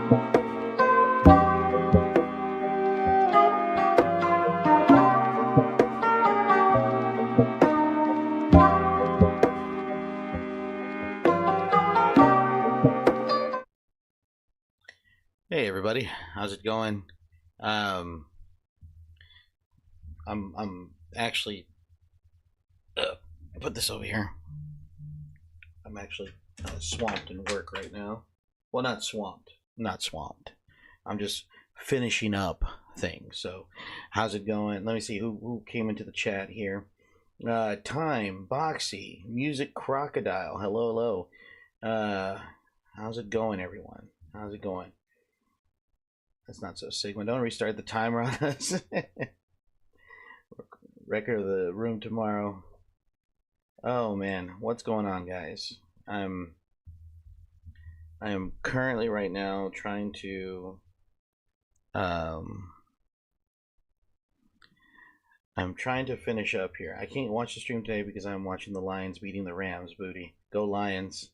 Hey everybody, how's it going? Um, I'm actually put this over here. I'm actually swamped in work right now. Well, not swamped, not swamped. I'm just finishing up things. So, how's it going? Let me see who came into the chat here. Time, Boxy, Music Crocodile. Hello, hello. Uh, how's it going, everyone? How's it going? That's not so Sigma. Don't restart the timer on us. Record of the room tomorrow. Oh man, what's going on, guys? I'm I am currently right now trying to um I'm trying to finish up here. I can't watch the stream today because I'm watching the Lions beating the Rams. Booty, go Lions!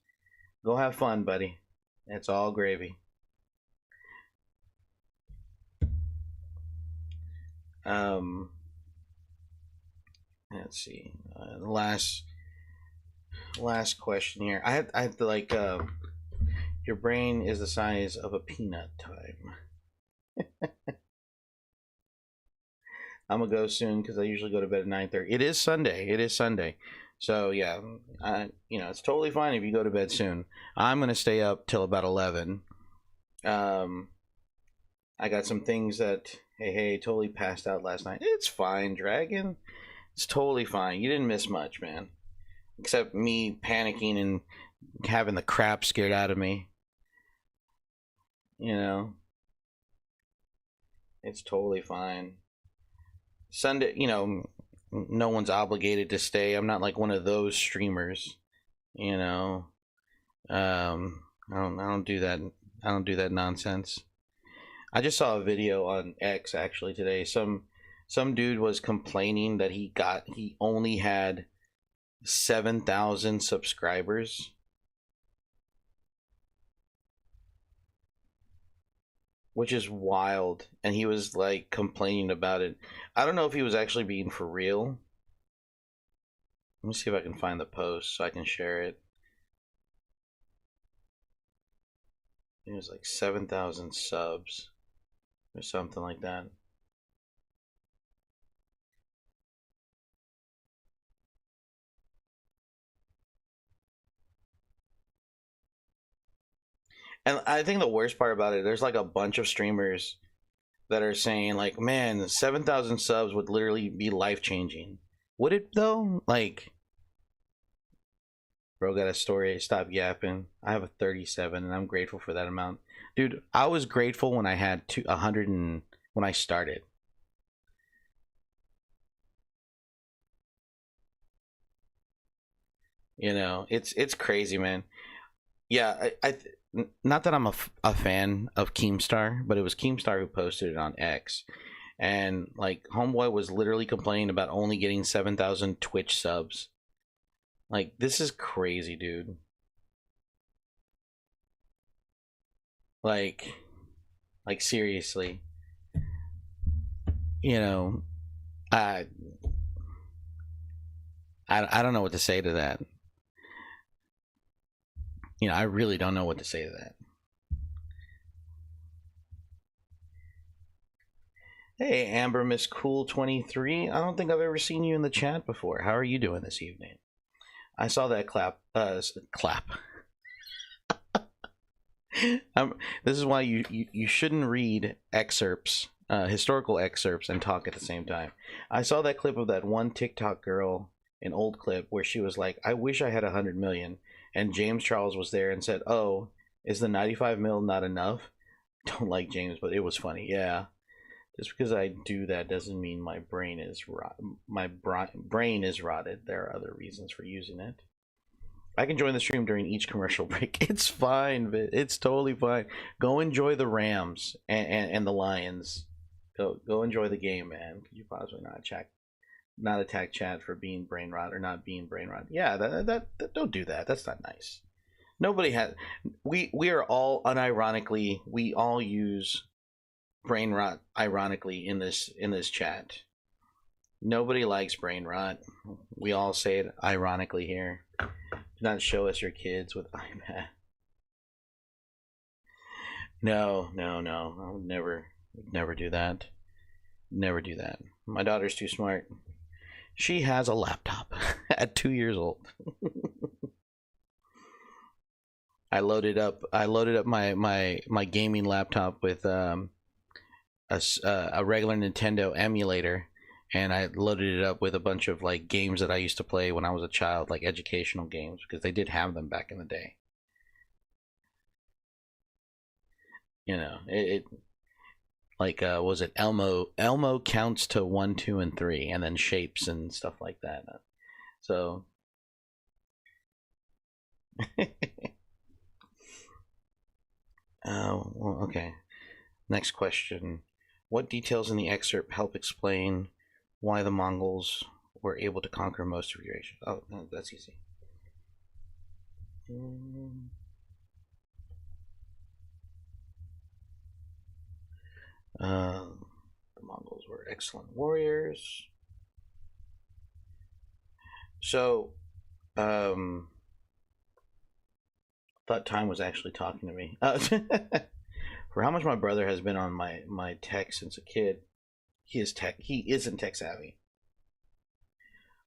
Go have fun, buddy. It's all gravy. Um, let's see. The last question here. I have to like. Your brain is the size of a peanut. Time. I'm gonna go soon because I usually go to bed at 9:30. It is Sunday. It is Sunday. So yeah, it's totally fine if you go to bed soon. I'm gonna stay up till about 11. Um, I got some things that hey totally passed out last night. It's fine, Dragon. It's totally fine. You didn't miss much, man. Except me panicking and having the crap scared out of me. You know, it's totally fine. Sunday, no one's obligated to stay. I'm not like one of those streamers, you know. I don't do that. I don't do that nonsense. I just saw a video on X actually today. Some dude was complaining that he only had 7,000 subscribers. Which is wild, and he was like complaining about it. I don't know if he was actually being for real. Let me see if I can find the post so I can share it. It was like 7,000 subs or something like that. And I think the worst part about it, there's like a bunch of streamers that are saying like, man, 7,000 subs would literally be life changing. Would it though? Like, bro, got a story. Stop yapping. I have a 37, and I'm grateful for that amount, dude. I was grateful when I had 100 and when I started. It's crazy, man. Yeah, not that I'm a fan of Keemstar, but it was Keemstar who posted it on X, and like Homeboy was literally complaining about only getting 7,000 Twitch subs. Like this is crazy, dude. Like, like seriously, you know, I I don't know what to say to that. I really don't know what to say to that. Hey, Amber Miss Cool 23. I don't think I've ever seen you in the chat before. How are you doing this evening? I saw that clap. Clap. This is why you shouldn't read excerpts, historical excerpts, and talk at the same time. I saw that clip of that one TikTok girl, an old clip, where she was like, "I wish I had 100 million," and James Charles was there and said, "Oh, is the 95 mil not enough?" Don't like James, but it was funny. Yeah, just because I do that doesn't mean my brain is brain is rotted. There are other reasons for using it. I can join the stream during each commercial break. It's fine, but it's totally fine. Go enjoy the Rams and the Lions. Go enjoy the game, man. Could you possibly not attack chat for being brain rot or not being brain rot? Yeah, that don't do that. That's not nice. Nobody has. We are all unironically. We all use brain rot ironically in this chat. Nobody likes brain rot. We all say it ironically here. Do not show us your kids with iPad. No, no, no. I would never do that. Never do that. My daughter's too smart. She has a laptop at 2 years old. I loaded up my gaming laptop with a regular Nintendo emulator, and I loaded it up with a bunch of like games that I used to play when I was a child, like educational games, because they did have them back in the day. You know, it like was it Elmo counts to one, two, and three, and then shapes and stuff like that. So well, okay. Next question. What details in the excerpt help explain why the Mongols were able to conquer most of Eurasia? Oh, no, that's easy. The Mongols were excellent warriors. So, thought time was actually talking to me. For how much my brother has been on my tech since a kid, he isn't tech savvy.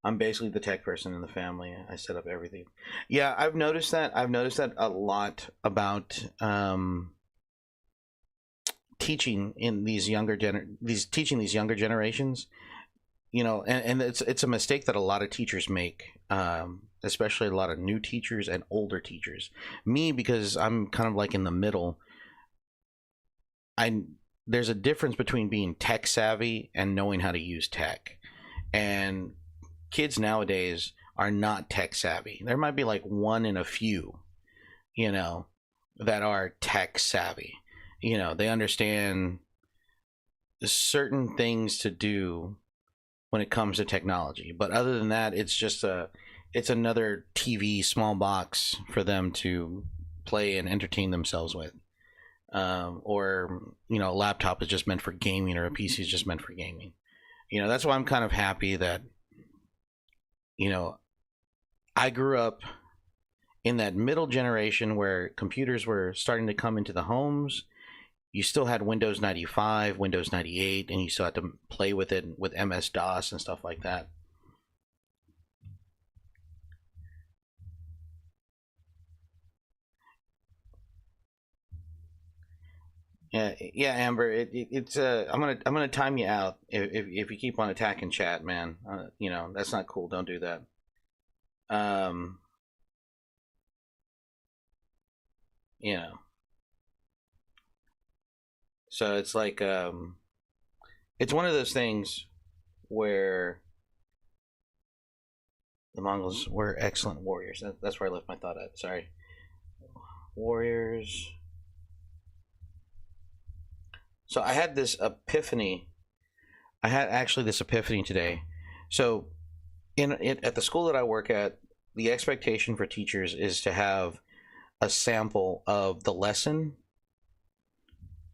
I'm basically the tech person in the family. I set up everything. Yeah, I've noticed that. I've noticed that a lot about teaching in these younger generations. You know, and it's a mistake that a lot of teachers make, especially a lot of new teachers and older teachers. Me, because I'm kind of like in the middle. I There's a difference between being tech savvy and knowing how to use tech, and kids nowadays are not tech savvy. There might be like one in a few, you know, that are tech savvy. You know, they understand certain things to do when it comes to technology, but other than that, it's another TV small box for them to play and entertain themselves with. Or you know, a laptop is just meant for gaming, or a PC is just meant for gaming. You know, that's why I'm kind of happy that, you know, I grew up in that middle generation where computers were starting to come into the homes. You still had Windows 95, Windows 98, and you still had to play with it with MS DOS and stuff like that. Yeah, yeah, Amber. It's I'm gonna time you out if you keep on attacking chat, man. You know that's not cool. Don't do that. Um, you know. So it's like it's one of those things where the Mongols were excellent warriors. That's where I left my thought at. Sorry, warriors. So I had this epiphany. I had actually this epiphany today. So at the school that I work at, the expectation for teachers is to have a sample of the lesson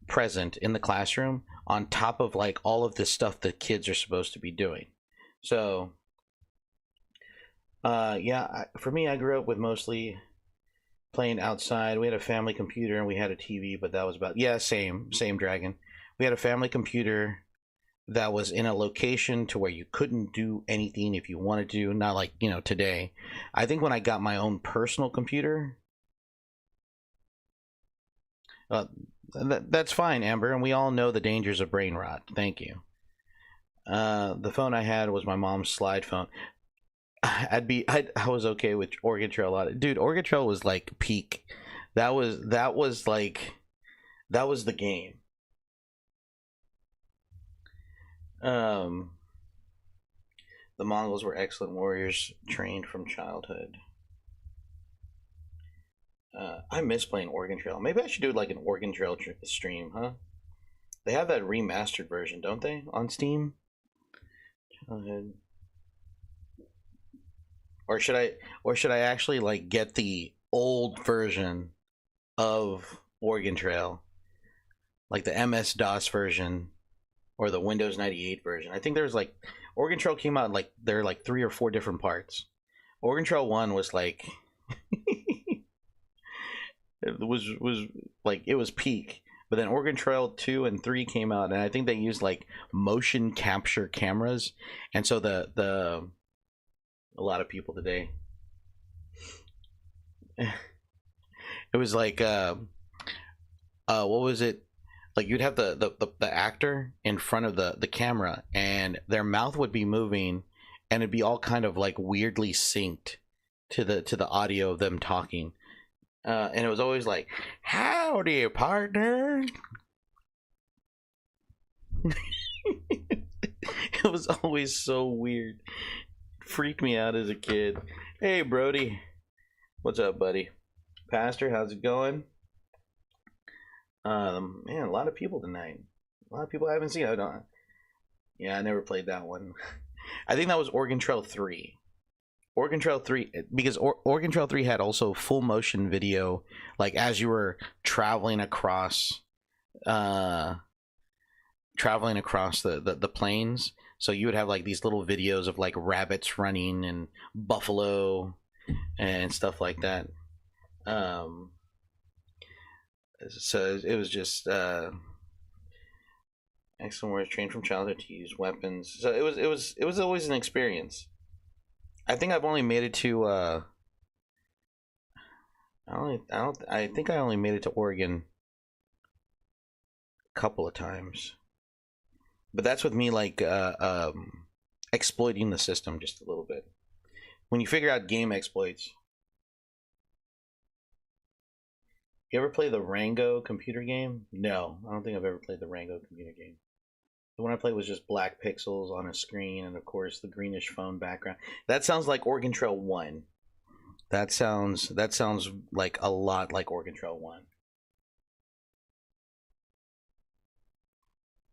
present in the classroom on top of like all of this stuff that kids are supposed to be doing. So yeah, for me, I grew up with mostly playing outside. We had a family computer and we had a TV, but that was about, yeah, same dragon. We had a family computer that was in a location to where you couldn't do anything if you wanted to, not like, you know, today. I think when I got my own personal computer, uh, that's fine, Amber, and we all know the dangers of brain rot. Thank you. The phone I had was my mom's slide phone. I was okay with Oregon Trail a lot. Dude, Oregon Trail was like peak. That was like that was the game. Um, the Mongols were excellent warriors trained from childhood. I miss playing Oregon Trail. Maybe I should do like an Oregon Trail stream, huh? They have that remastered version, don't they, on Steam? Or should I actually like get the old version of Oregon Trail, like the MS DOS version or the Windows 98 version. I think there was like Oregon Trail came out like there are like 3 or 4 different parts. Oregon Trail 1 was like it was like it was peak. But then Oregon Trail 2 and 3 came out, and I think they used like motion capture cameras, and so the a lot of people today, it was like what was it, like you'd have the actor in front of the camera, and their mouth would be moving, and it'd be all kind of like weirdly synced to the audio of them talking. And it was always like, "Howdy, partner." It was always so weird. Freaked me out as a kid. Hey, Brody. What's up, buddy? Pastor, how's it going? Man, a lot of people tonight. A lot of people I haven't seen. I don't. Yeah, I never played that one. I think that was Oregon Trail 3. Oregon Trail 3, because Oregon Trail 3 had also full motion video, like as you were traveling across the plains. So you would have like these little videos of like rabbits running and buffalo and stuff like that. So it was just excellent words, trained from childhood to use weapons. So it was always an experience. I think I've only made it to I think I only made it to Oregon a couple of times. But that's with me like exploiting the system just a little bit. When you figure out game exploits. You ever play the Rango computer game? No, I don't think I've ever played the Rango computer game. The one I played was just black pixels on a screen, and of course the greenish phone background. That sounds like Oregon Trail 1. That sounds like a lot like Oregon Trail 1.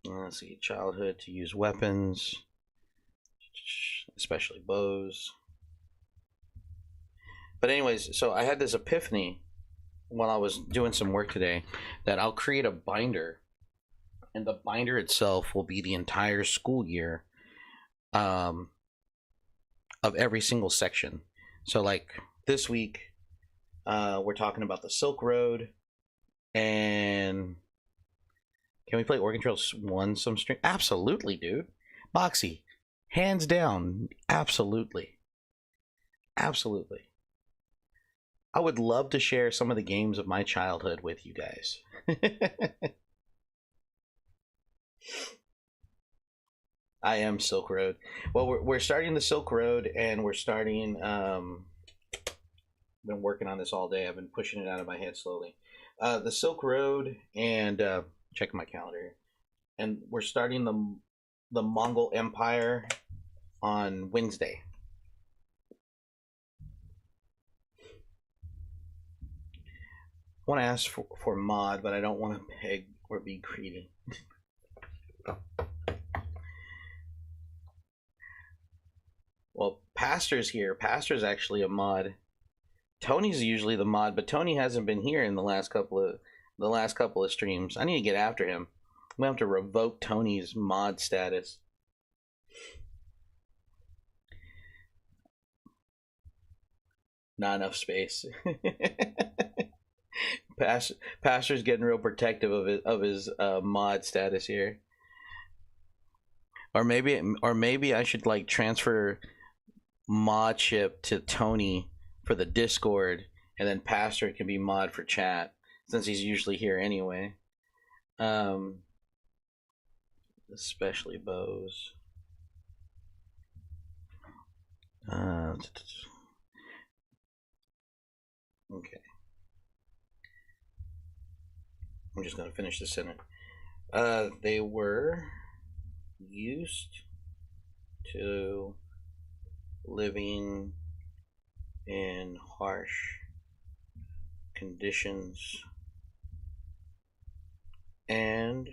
Let's see, childhood to use weapons, especially bows. But anyways, so I had this epiphany while I was doing some work today that I'll create a binder, and the binder itself will be the entire school year of every single section. So like this week we're talking about the Silk Road, and can we play Oregon Trail 1 some stream? Absolutely, dude. Moxie, hands down, absolutely. Absolutely. I would love to share some of the games of my childhood with you guys. I am Silk Road. Well, we're starting the Silk Road, and we're starting. Been working on this all day. I've been pushing it out of my head slowly. The Silk Road, and check my calendar. And we're starting the Mongol Empire on Wednesday. I want to ask for mod, but I don't want to peg or be greedy. Well, Pastor's here. Pastor's actually a mod. Tony's usually the mod, but Tony hasn't been here in the last couple of streams. I need to get after him. I'm gonna have to revoke Tony's mod status. Not enough space. Pastor's getting real protective of his mod status here. Or maybe I should like transfer modship to Tony for the Discord, and then Pastor can be mod for chat since he's usually here anyway. Especially bows. Okay. I'm just gonna finish this sentence. They were used to living in harsh conditions and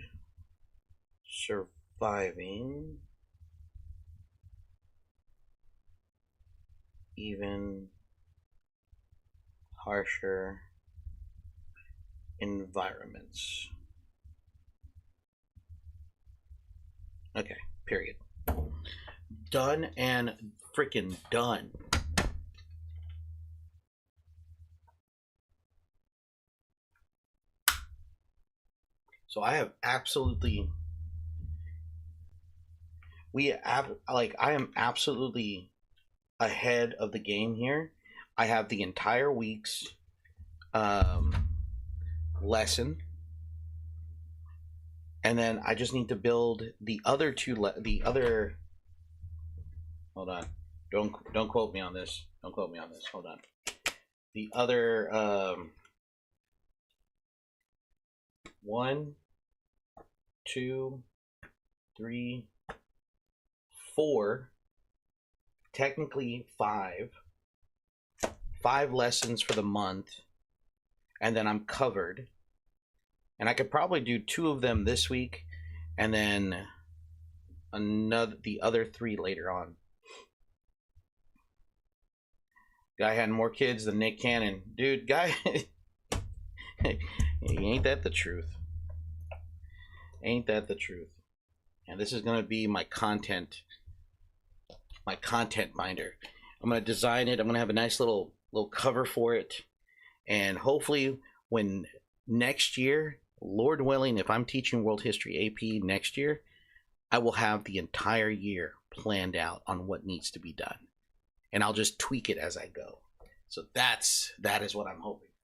surviving even harsher environments. Okay, period. Done and freaking done. So I have absolutely, I am absolutely ahead of the game here. I have the entire week's lesson, and then I just need to build the other the other. Hold on, don't quote me on this. Don't quote me on this. Hold on. The other 1, 2, 3, 4, technically 5 lessons for the month, and then I'm covered. And I could probably do 2 of them this week, and then the other 3 later on. Guy had more kids than Nick Cannon, dude. Guy, ain't that the truth? Ain't that the truth? And this is gonna be my content binder. I'm gonna design it. I'm gonna have a nice little cover for it, and hopefully, when next year, Lord willing, if I'm teaching World History AP next year, I will have the entire year planned out on what needs to be done, and I'll just tweak it as I go. So that is what I'm hoping for.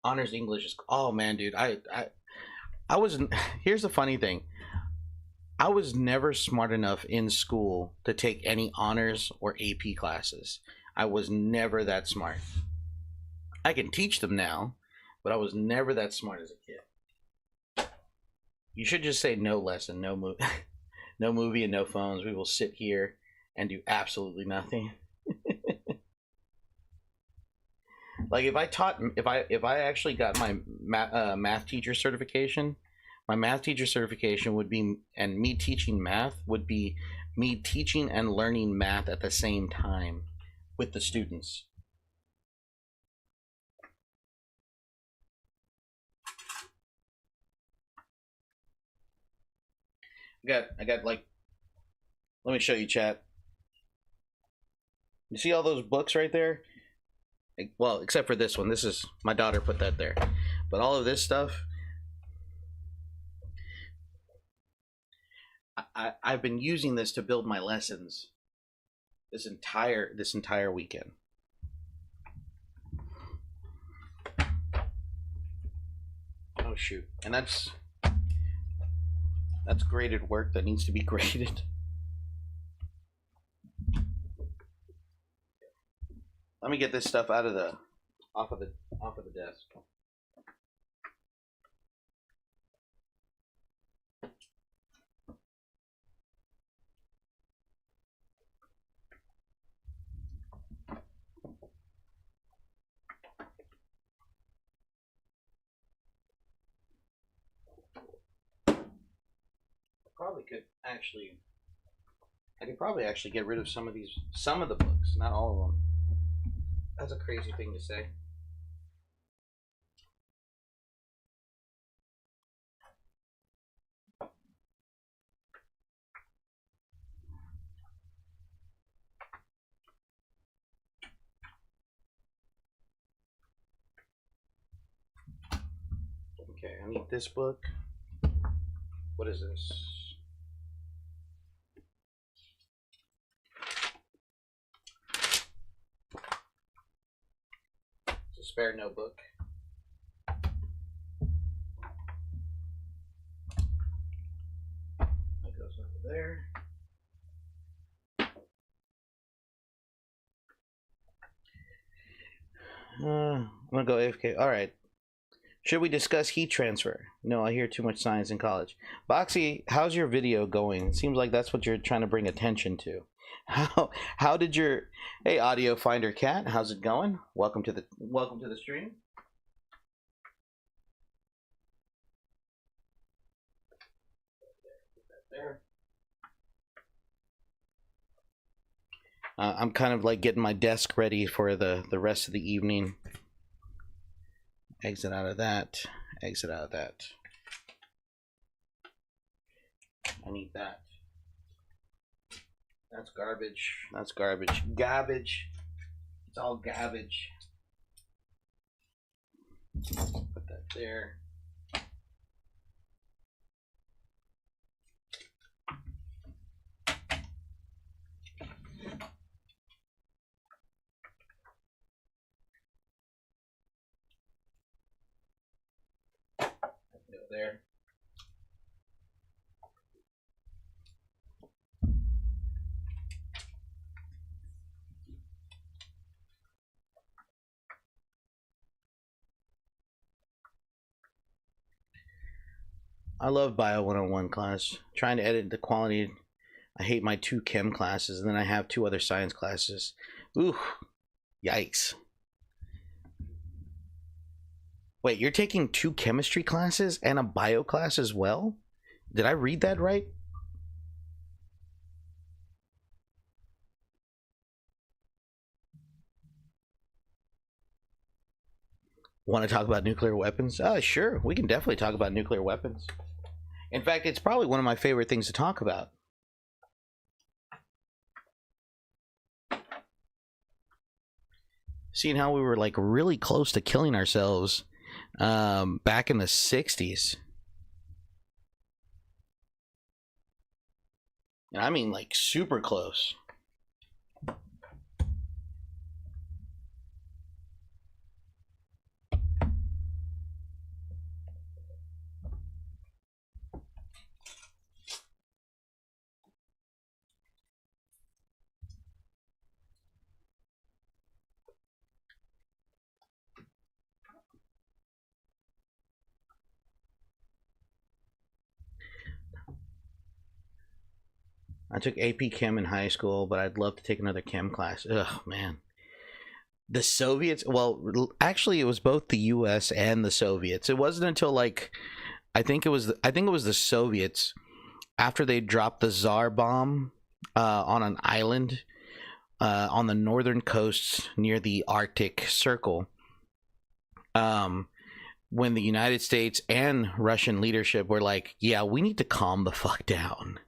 Honors English is, oh man, dude, I wasn't. Here's the funny thing. I was never smart enough in school to take any honors or AP classes. I was never that smart. I can teach them now, but I was never that smart as a kid. You should just say no lesson, no movie, no movie, and no phones. We will sit here and do absolutely nothing. Like if I actually got my math teacher certification, my math teacher certification would be, and me teaching math would be me teaching and learning math at the same time with the students. I got like, let me show you, chat. You see all those books right there? Well, except for this one. This is, my daughter put that there. But all of this stuff, I've been using this to build my lessons this entire weekend. Oh shoot. And that's graded work that needs to be graded. Let me get this stuff off of the desk. I could probably actually get rid of some of the books, not all of them. That's a crazy thing to say. Okay, I need this book. What is this? It's a spare notebook. That goes over there. I'm gonna go AFK. All right. Should we discuss heat transfer? No, I hear too much science in college. Boxy, how's your video going? It seems like that's what you're trying to bring attention to. How did your, hey, audio finder cat, how's it going? Welcome to the stream. I'm kind of like getting my desk ready for the rest of the evening. Exit out of that. Exit out of that. I need that. That's garbage. That's garbage. Garbage. It's all garbage. Put that there. Go there. I love Bio 101 class. Trying to edit the quality. I hate my 2 chem classes, and then I have 2 other science classes. Ooh, yikes. Wait, you're taking 2 chemistry classes and a bio class as well? Did I read that right? Want to talk about nuclear weapons? Sure. We can definitely talk about nuclear weapons. In fact, it's probably one of my favorite things to talk about. Seeing how we were like really close to killing ourselves back in the 60s. And I mean like super close. I took AP Chem in high school, but I'd love to take another chem class. Ugh, man. The Soviets, well, actually it was both the US and the Soviets. It wasn't until like I think it was the Soviets after they dropped the Tsar bomb on an island on the northern coast near the Arctic Circle. Um when the United States and Russian leadership were like, "Yeah, we need to calm the fuck down."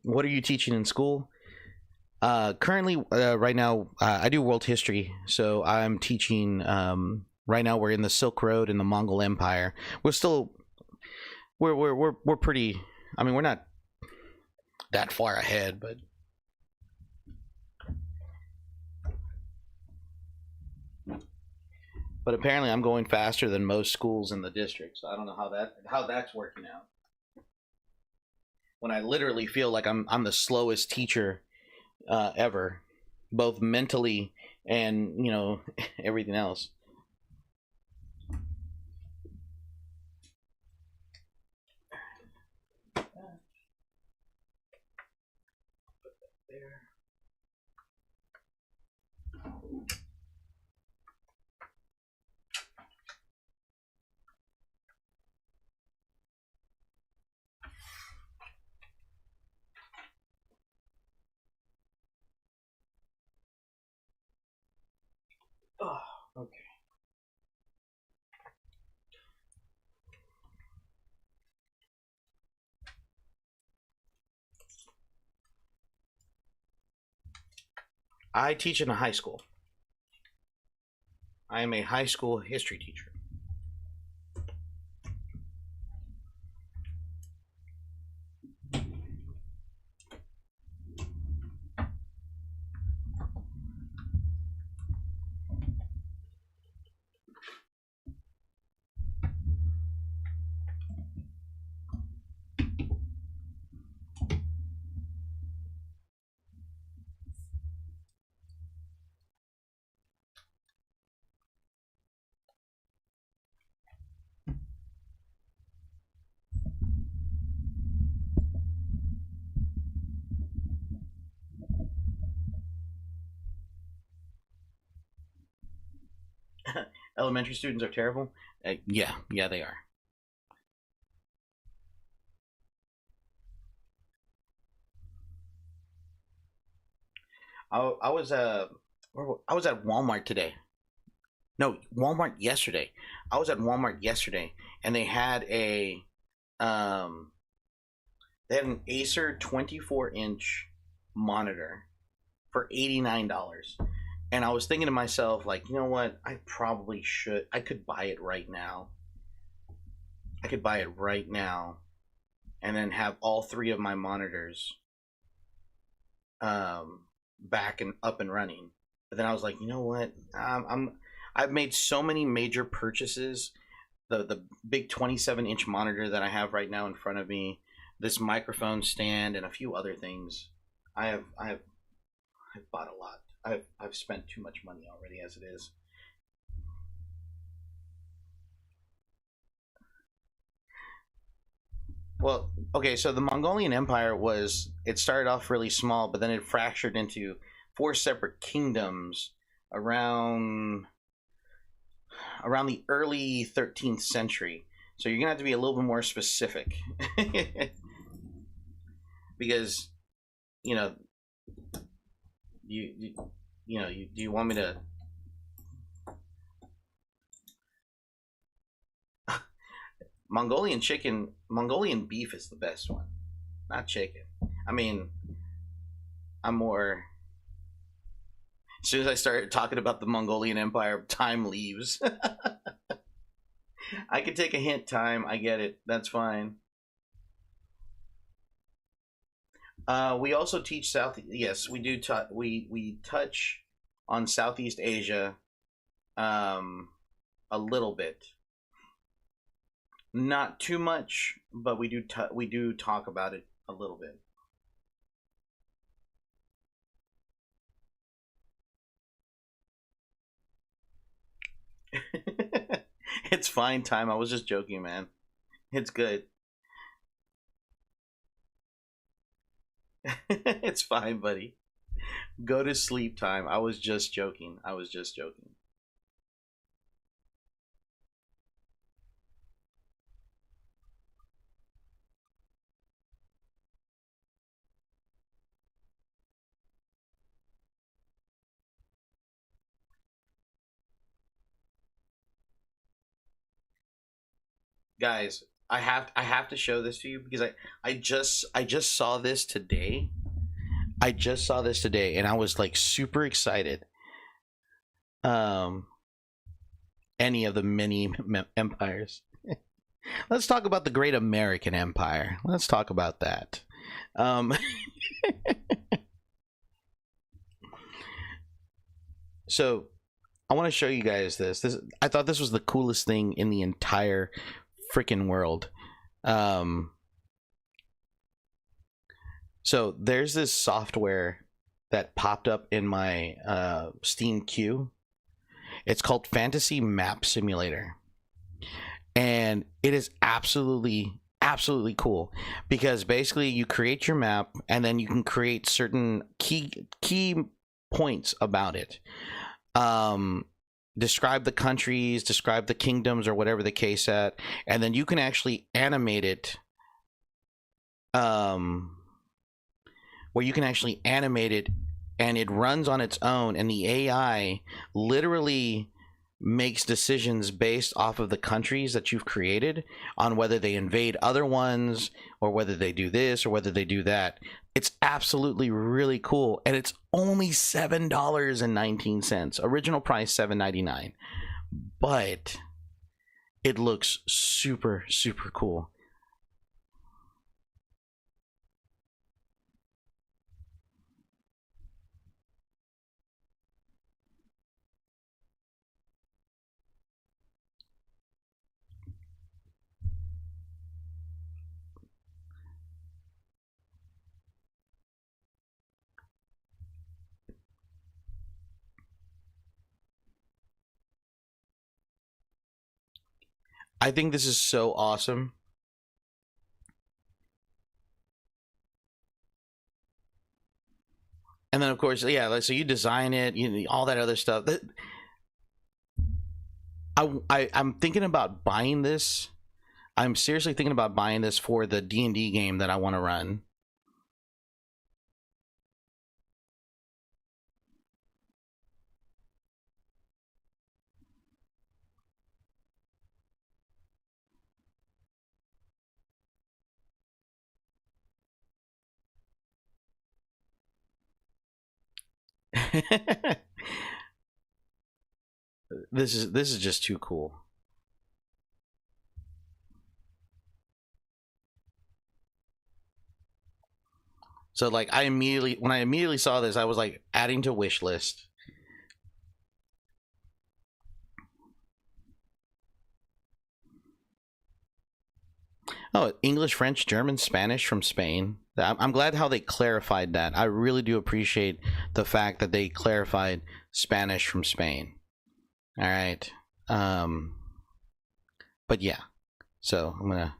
What are you teaching in school? Currently, right now, I do world history, so I'm teaching. Right now, we're in the Silk Road in the Mongol Empire. We're still, we're pretty. I mean, we're not that far ahead, but apparently, I'm going faster than most schools in the district. So I don't know how that's working out. When I literally feel like I'm the slowest teacher ever, both mentally and everything else. There. Oh, okay. I teach in a high school. I am a high school history teacher. Elementary students are terrible. Yeah, they are. I was I was at Walmart today. No, Walmart yesterday. I was at Walmart yesterday, and um they had an Acer 24-inch monitor for $89. And I was thinking to myself, like, you know what? I probably should. I could buy it right now. I could buy it right now, and then have all three of my monitors back and up and running. But then I was like, you know what? I've made so many major purchases. The big 27-inch monitor that I have right now in front of me, this microphone stand, and a few other things. I've bought a lot. I've spent too much money already as it is. Well, okay, so the Mongolian Empire was it started off really small, but then it fractured into four separate kingdoms around the early 13th century. So you're gonna have to be a little bit more specific because you know you do you want me to Mongolian beef is the best one, not chicken. I mean, I'm more. As soon as I start talking about the Mongolian Empire, time leaves. I can take a hint, time. I get it. That's fine. We also teach South. Yes, we do. We touch on Southeast Asia, um, a little bit, not too much, but we do talk about it a little bit. It's fine, time. I was just joking, man. It's good. It's fine, buddy. Go to sleep, time. I was just joking. I was just joking. Guys, I have to show this to you because I just saw this today. I just saw this today and I was like super excited. Um any of the many empires. Let's talk about the great American Empire. Let's talk about that. Um so I want to show you guys this. This I thought this was the coolest thing in the entire freaking world. Um so there's this software that popped up in my Steam queue. It's called Fantasy Map Simulator, and it is absolutely cool because basically you create your map and then you can create certain key points about it. Um, Describe the countries, describe the kingdoms, or whatever the case at, and then you can actually animate it. Um, where you can actually animate it and it runs on its own and the AI literally makes decisions based off of the countries that you've created on whether they invade other ones or whether they do this or whether they do that. It's absolutely really cool and it's only $7.19. Original price $7.99. But it looks super cool. I think this is so awesome. And then of course, yeah, like, so you design it, all that other stuff. I'm thinking about buying this. I'm seriously thinking about buying this for the D&D game that I want to run. This is just too cool. So like when I immediately saw this, I was like adding to wish list. Oh, English, French, German, Spanish from Spain. I'm glad how they clarified that. I really do appreciate the fact that they clarified Spanish from Spain. All right. But yeah. So I'm gonna.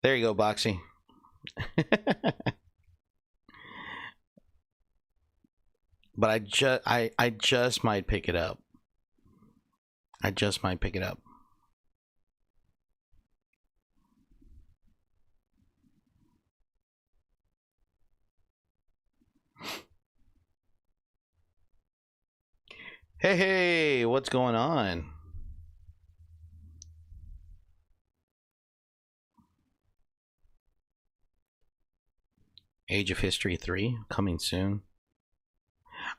There you go, Boxy. But I just might pick it up. I just might pick it up. Hey, what's going on? Age of History 3 coming soon.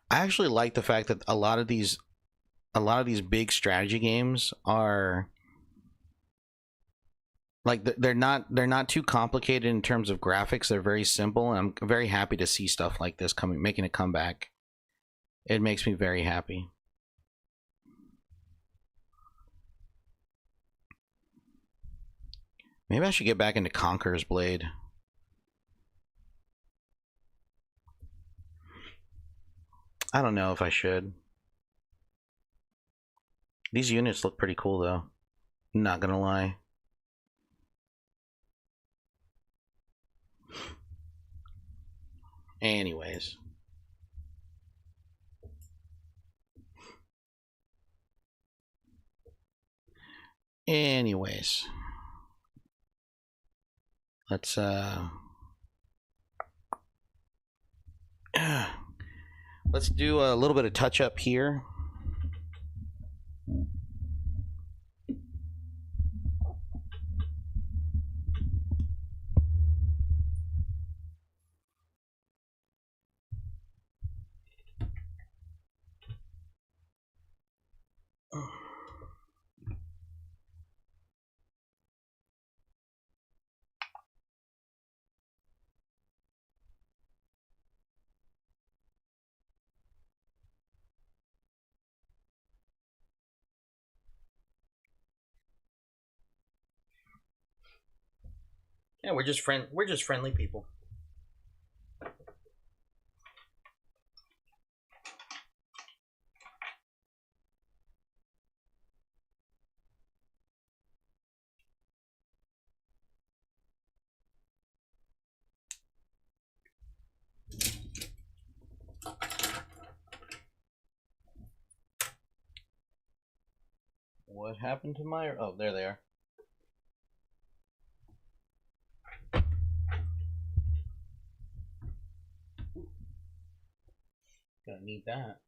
I actually like the fact that a lot of these big strategy games are like they're not too complicated in terms of graphics. They're very simple, and I'm very happy to see stuff like this making a comeback. It makes me very happy. Maybe I should get back into Conqueror's Blade. I don't know if I should. These units look pretty cool though. Not gonna lie. Anyways. Anyways. Let's let's do a little bit of touch up here. Yeah, we're just friendly people. What happened to my... Oh, there they are. Gonna need that.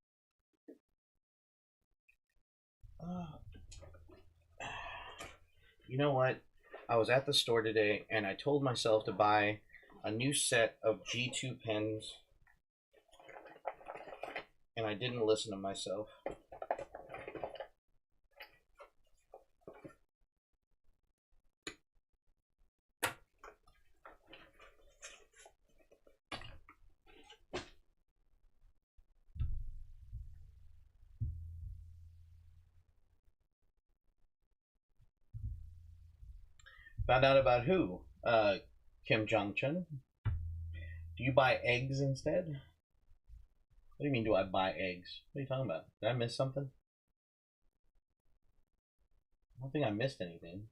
You know what? I was at the store today and I told myself to buy a new set of G2 pens, and I didn't listen to myself. Found out about who? Kim Jong Chun. Do you buy eggs instead? What do you mean, do I buy eggs? What are you talking about? Did I miss something? I don't think I missed anything.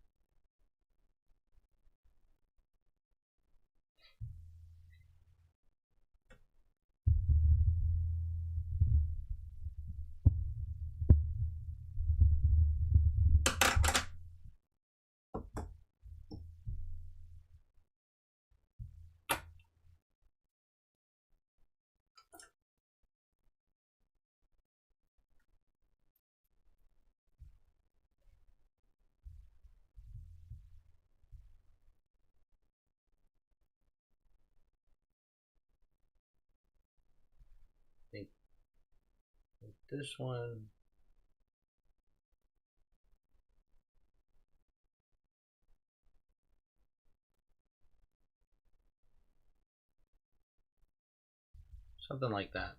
this one. Something like that.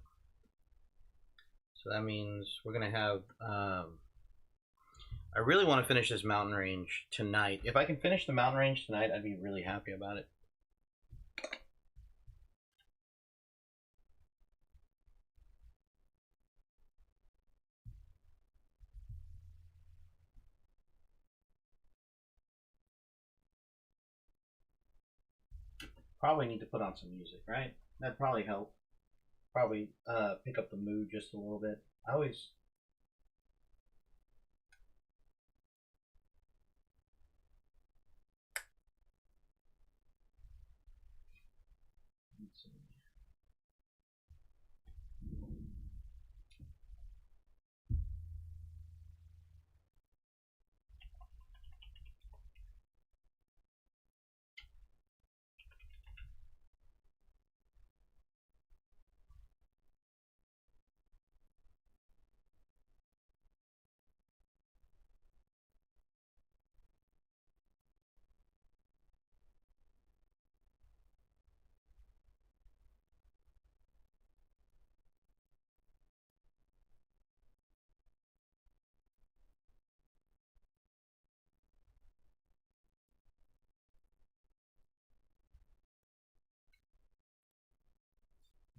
So that means we're gonna have. I really want to finish this mountain range tonight. If I can finish the mountain range tonight, I'd be really happy about it. Probably need to put on some music, right? That'd probably help. Probably pick up the mood just a little bit. I always. Let's see.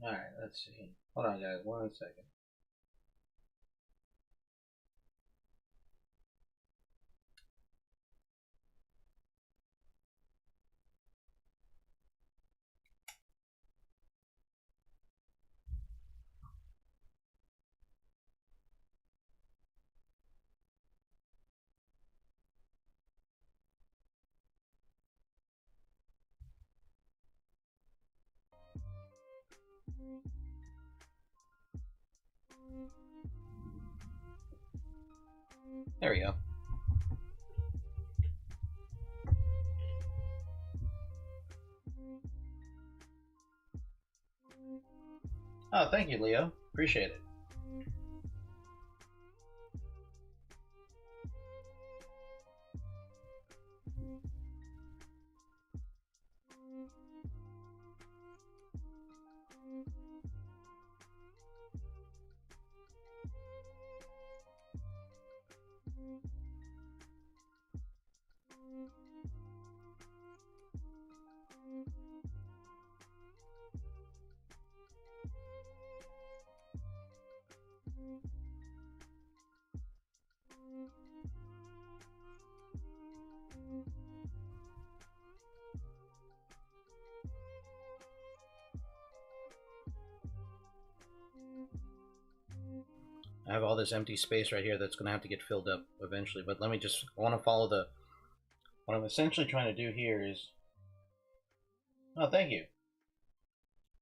All right, let's see. Hold on, guys. 1 second. There we go. Oh, thank you, Leo. Appreciate it. I have all this empty space right here that's going to have to get filled up eventually, but let me just, I want to follow the, what I'm essentially trying to do here is, oh, thank you.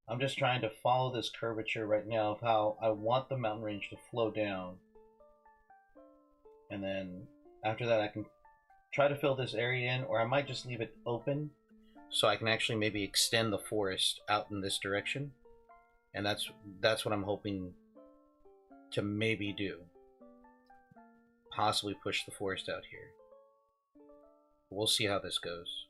I'm just trying to follow this curvature right now of how I want the mountain range to flow down. And then after that, I can try to fill this area in, or I might just leave it open so I can actually maybe extend the forest out in this direction. And that's what I'm hoping to maybe do. Possibly push the forest out here. We'll see how this goes.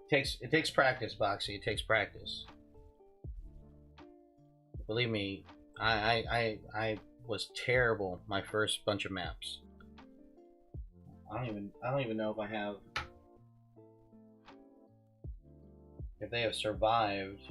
It takes practice, Boxy. It takes practice. Believe me, I was terrible my first bunch of maps. I don't even know if they have survived.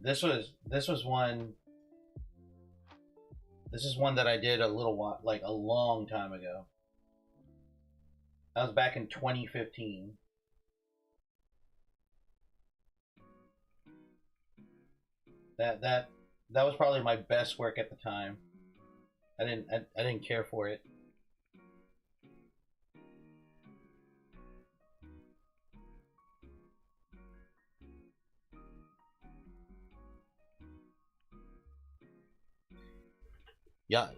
This was one. This is one that I did a little while, like a long time ago. That was back in 2015. That was probably my best work at the time. I didn't care for it. Yeah,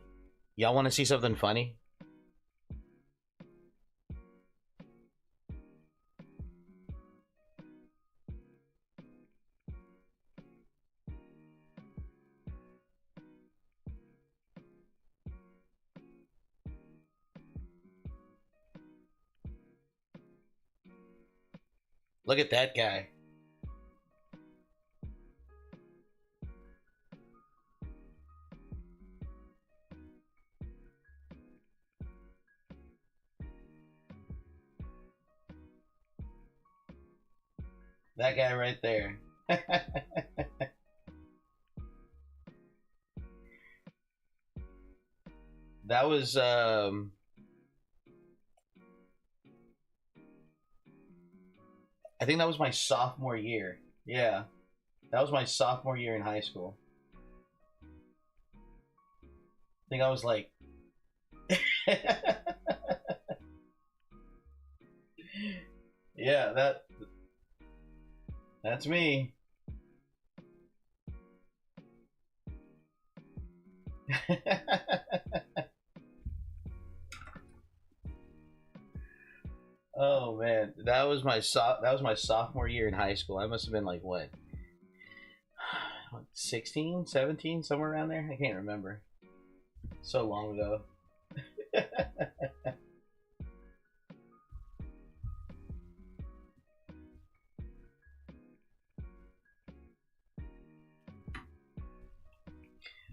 y'all want to see something funny? Look at that guy. That guy right there. That was I think that was my sophomore year. Yeah, that was my sophomore year in high school. I think I was like, yeah, that's me. Oh man, that was my sophomore year in high school. I must have been like what, 16, 17, somewhere around there. I can't remember. So long ago.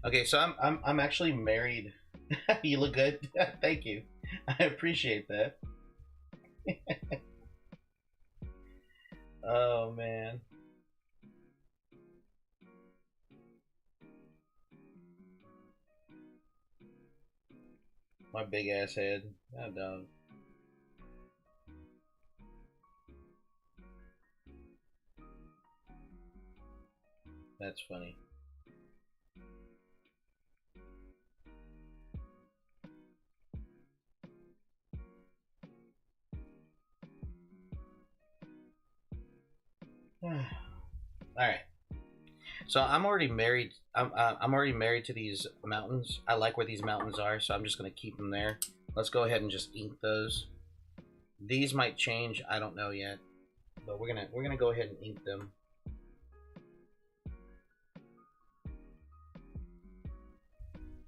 Okay, so I'm actually married. You look good. Thank you. I appreciate that. Oh man, my big ass head. God dog. That's funny. All right. So I'm already married. I'm already married to these mountains. I like where these mountains are, so I'm just gonna keep them there. Let's go ahead and just ink those. These might change. I don't know yet, but we're gonna go ahead and ink them.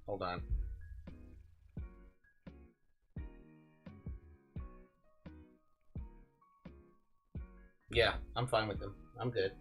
Hold on. Yeah, I'm fine with them. I'm good.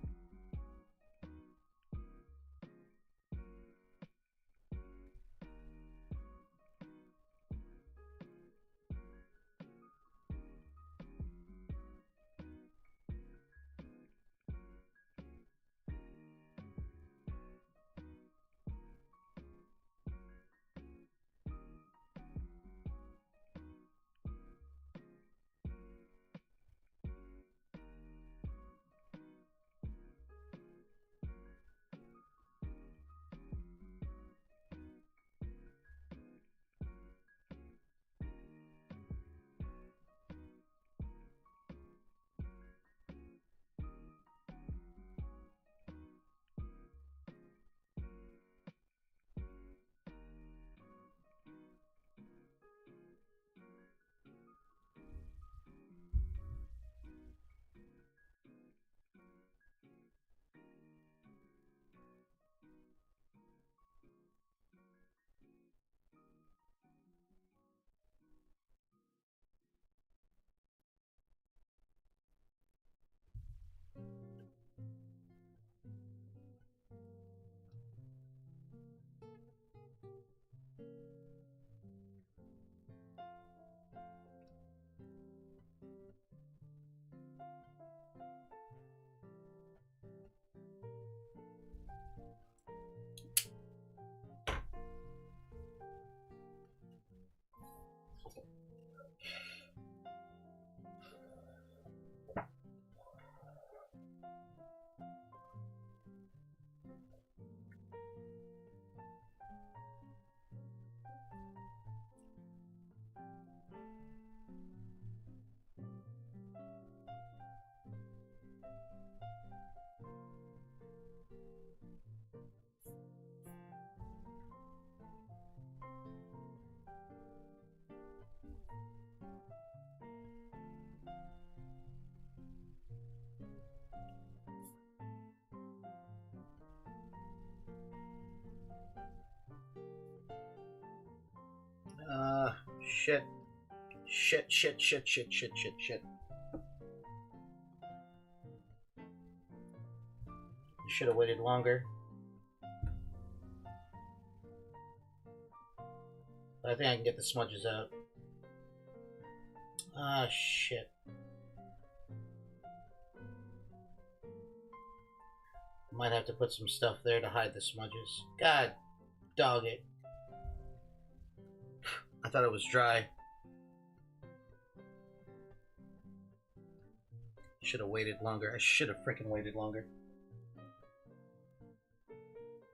shit. Shit, shit, shit, shit, shit, shit, shit. Should have waited longer. But I think I can get the smudges out. Ah, shit. Might have to put some stuff there to hide the smudges. God dog it. I thought it was dry. Should have waited longer. I should have freaking waited longer.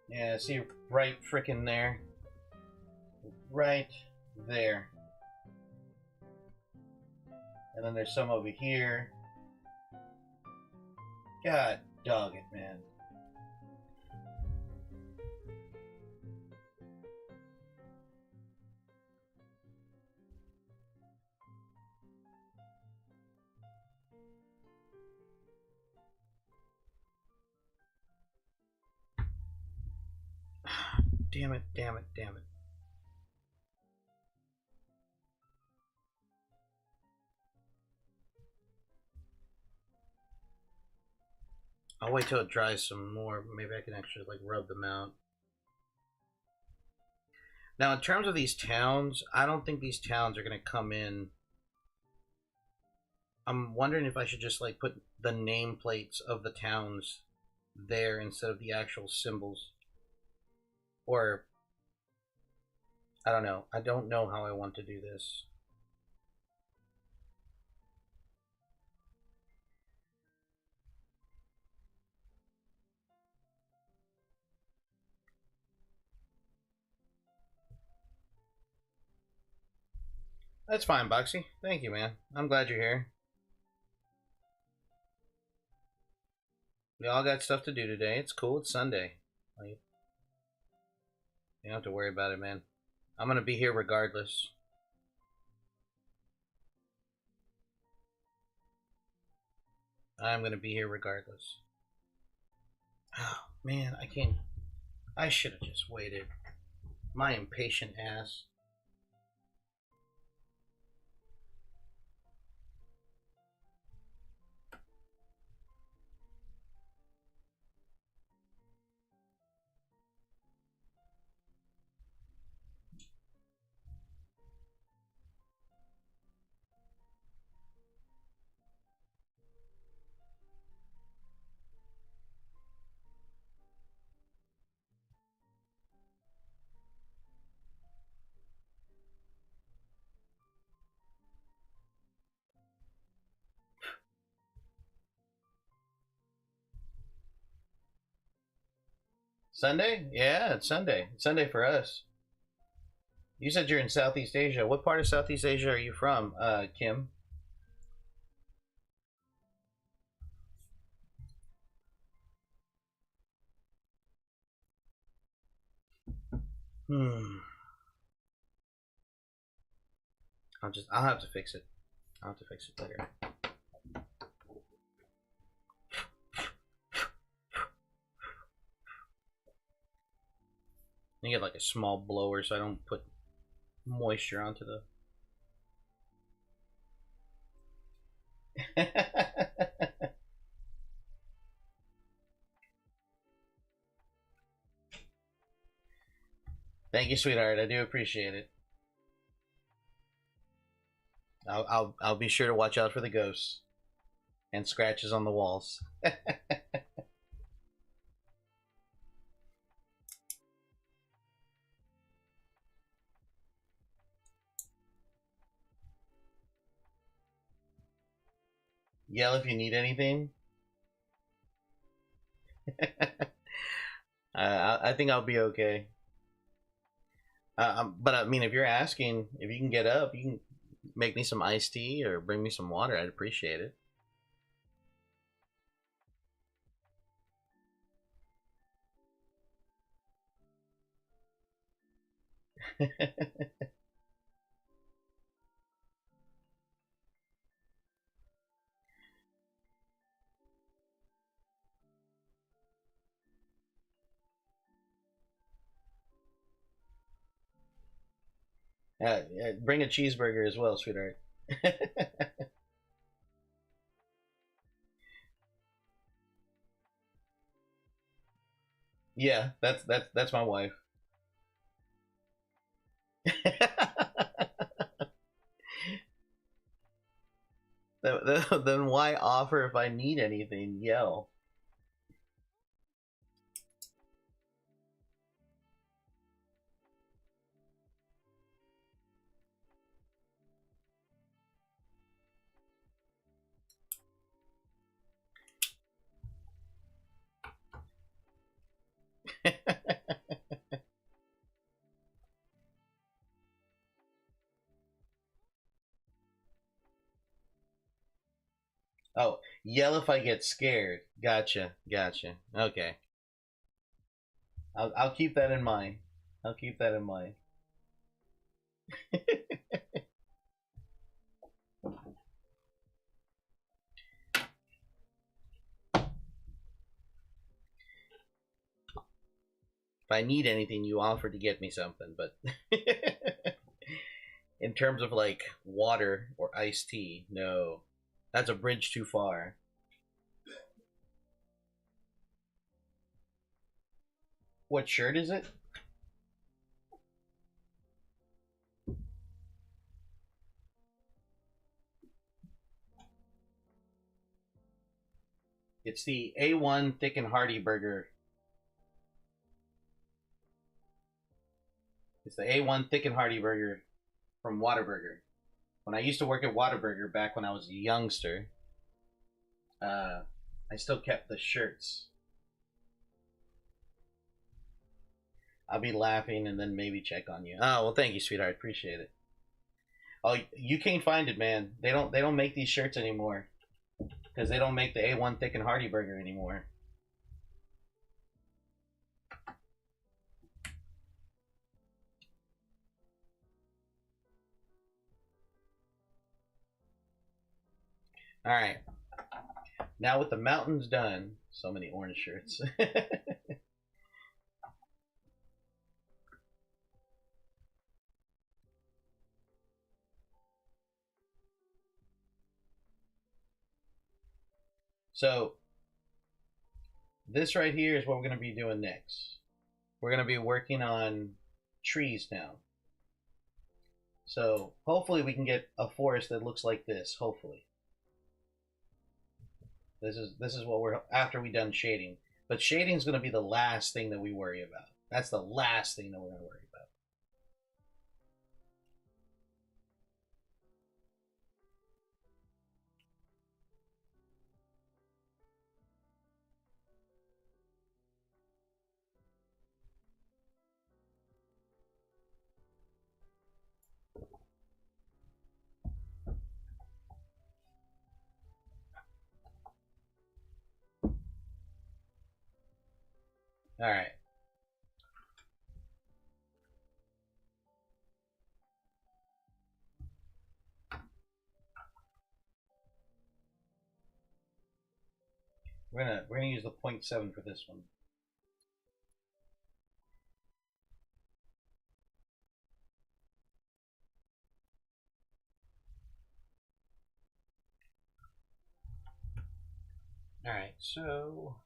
Yeah, see, right freaking there. Right there. And then there's some over here. God dog it, man. Damn it, damn it, damn it. I'll wait till it dries some more. Maybe I can actually like rub them out. Now, in terms of these towns, I don't think these towns are going to come in. I'm wondering if I should just like put the nameplates of the towns there instead of the actual symbols. Or, I don't know. I don't know how I want to do this. That's fine, Boxy. Thank you, man. I'm glad you're here. We all got stuff to do today. It's cool. It's Sunday. Like, you don't have to worry about it, man. I'm gonna be here regardless. I'm gonna be here regardless. Oh, man, I can't. I should have just waited. My impatient ass. Sunday? Yeah, it's Sunday. It's Sunday for us. You said you're in Southeast Asia. What part of Southeast Asia are you from, Kim? Hmm. I'll have to fix it. I'll have to fix it later. I get like a small blower so I don't put moisture onto the. Thank you, sweetheart. I do appreciate it. I'll be sure to watch out for the ghosts and scratches on the walls. Yell if you need anything. I think I'll be okay. But I mean, if you're asking, if you can get up, you can make me some iced tea or bring me some water. I'd appreciate it. Bring a cheeseburger as well, sweetheart. Yeah, that's my wife. Then why offer if I need anything? Yell. Oh, yell if I get scared. Gotcha, gotcha. Okay, I'll keep that in mind. I'll keep that in mind. If I need anything, you offer to get me something, but in terms of like water or iced tea, no, that's a bridge too far. What shirt is it? It's the A1 Thick and Hearty Burger. It's the A1 Thick and Hearty Burger from Whataburger. When I used to work at Whataburger back when I was a youngster, uh, I still kept the shirts. I'll be laughing and then maybe check on you. Oh well, thank you, sweetheart. Appreciate it. Oh, you can't find it, man. They don't make these shirts anymore because they don't make the A1 Thick and Hearty Burger anymore. All right, now with the mountains done, so many orange shirts. So this right here is what we're gonna be doing next. We're gonna be working on trees now. So hopefully we can get a forest that looks like this. Hopefully, this is what we're after we done shading. But shading is going to be the last thing that we worry about. That's the last thing that we're going to worry about. All right. We're gonna use the 0.7 for this one. All right. So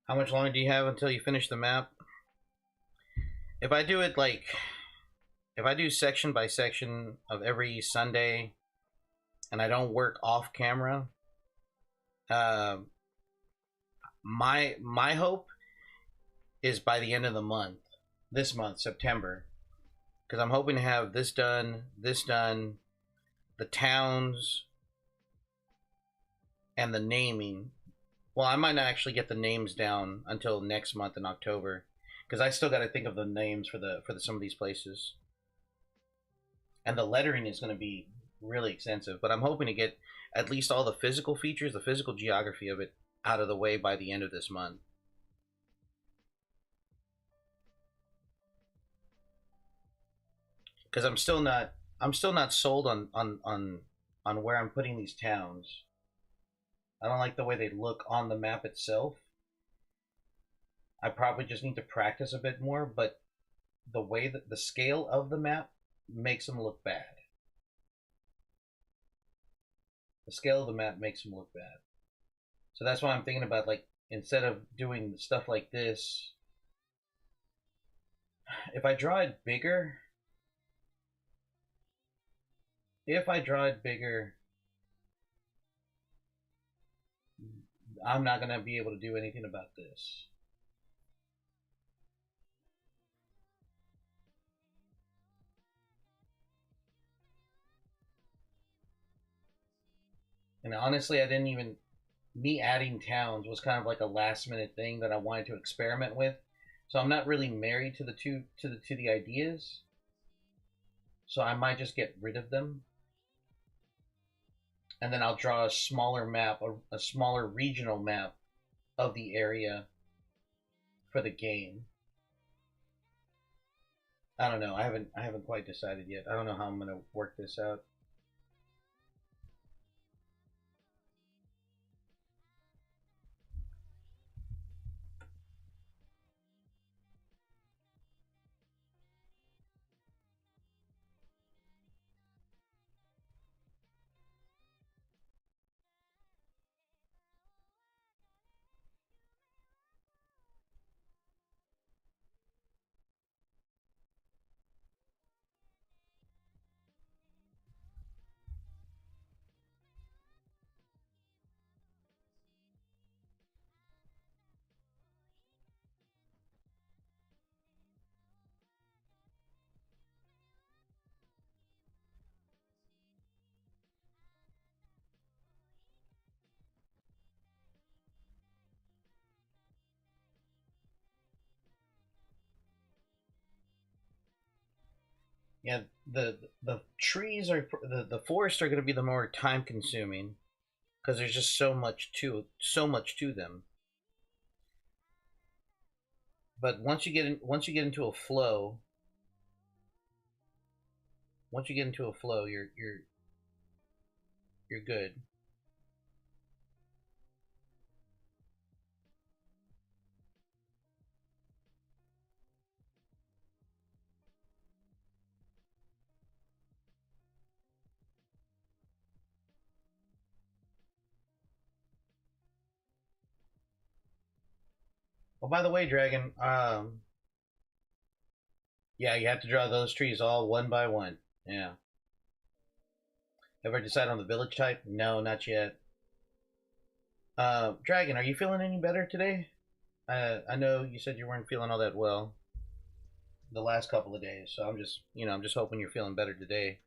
How much longer do you have until you finish the map? If I do it like, if I do section by section of every Sunday, and I don't work off camera, uh, my hope is by the end of the month, this month, September, because I'm hoping to have this done, the towns, and the naming. Well, I might not actually get the names down until next month in October, because I still got to think of the names for some of these places, and the lettering is going to be really extensive. But I'm hoping to get at least all the physical features, the physical geography of it, out of the way by the end of this month. Because I'm still not sold on where I'm putting these towns. I don't like the way they look on the map itself. I probably just need to practice a bit more, but the way that the scale of the map makes them look bad. The scale of the map makes them look bad. So that's why I'm thinking about, like, instead of doing stuff like this, if I draw it bigger, I'm not gonna be able to do anything about this. And honestly, I didn't even, me adding towns was kind of like a last minute thing that I wanted to experiment with. So I'm not really married to the ideas. So I might just get rid of them, and then I'll draw a smaller map, a smaller regional map of the area for the game. I don't know. I haven't quite decided yet. I don't know how I'm gonna work this out. Yeah, the trees are the forests are going to be the more time consuming because there's just so much to them. But once you get into a flow, once you get into a flow, you're good. Oh, by the way, Dragon, yeah, you have to draw those trees all one by one. Yeah. Ever decide on the village type? No, not yet. Dragon, are you feeling any better today? I know you said you weren't feeling all that well the last couple of days, so I'm just, I'm just hoping you're feeling better today.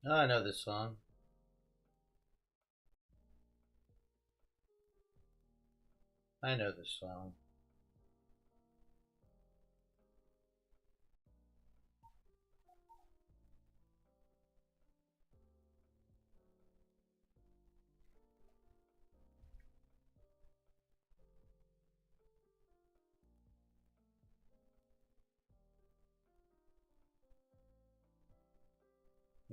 Oh, I know this song. I know this song.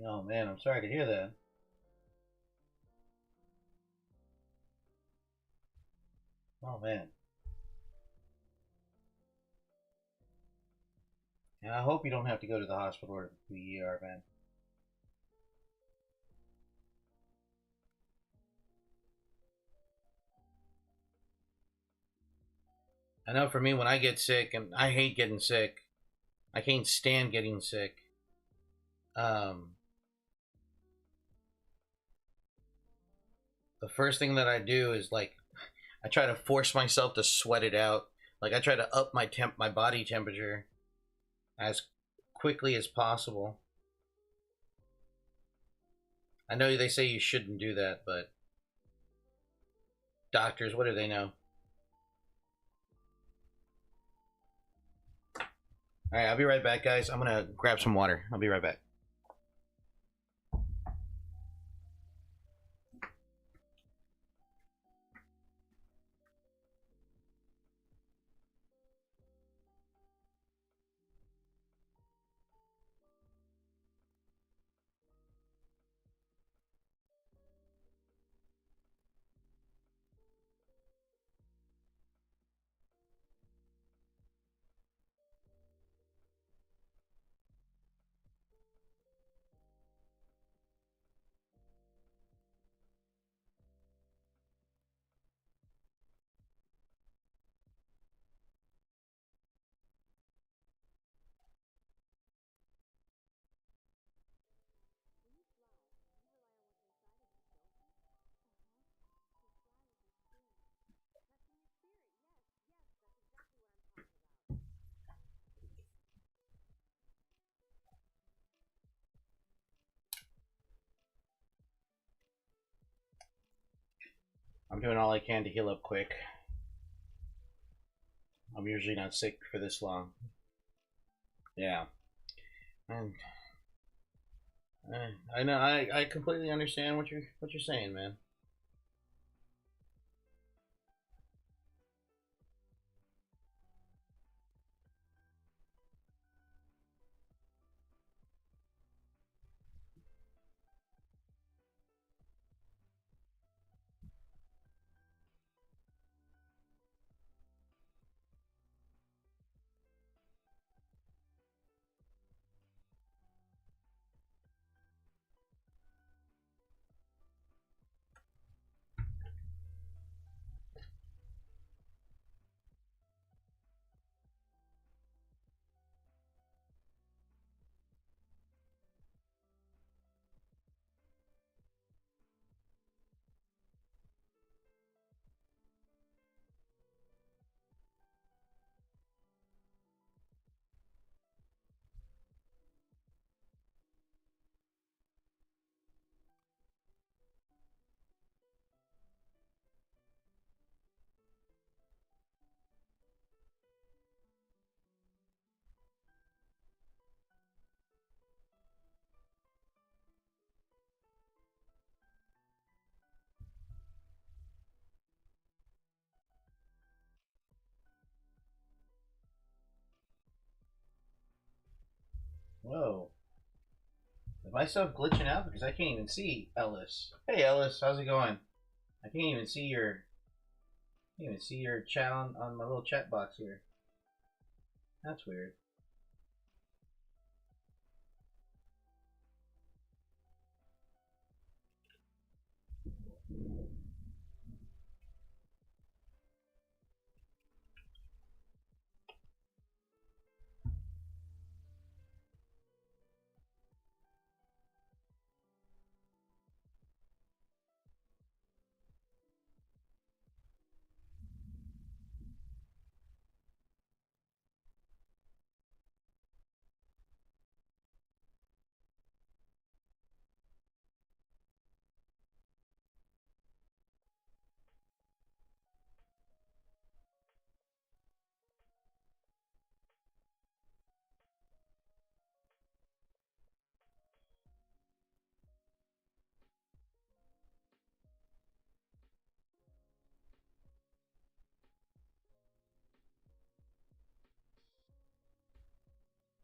Oh man, I'm sorry to hear that. Oh man. And I hope you don't have to go to the hospital or the ER, man. I know for me, when I get sick, and I hate getting sick, I can't stand getting sick. Um, the first thing that I do is like I try to force myself to sweat it out. Like I try to up my body temperature as quickly as possible. I know they say you shouldn't do that, but doctors, what do they know? All right, I'll be right back, guys. I'm gonna grab some water. I'll be right back. I'm doing all I can to heal up quick. I'm usually not sick for this long. Yeah, and I know I completely understand what you're saying, man. Whoa. Is my stuff glitching out because I can't even see Ellis? Hey Ellis, how's it going? I can't even see your chat on my little chat box here. That's weird.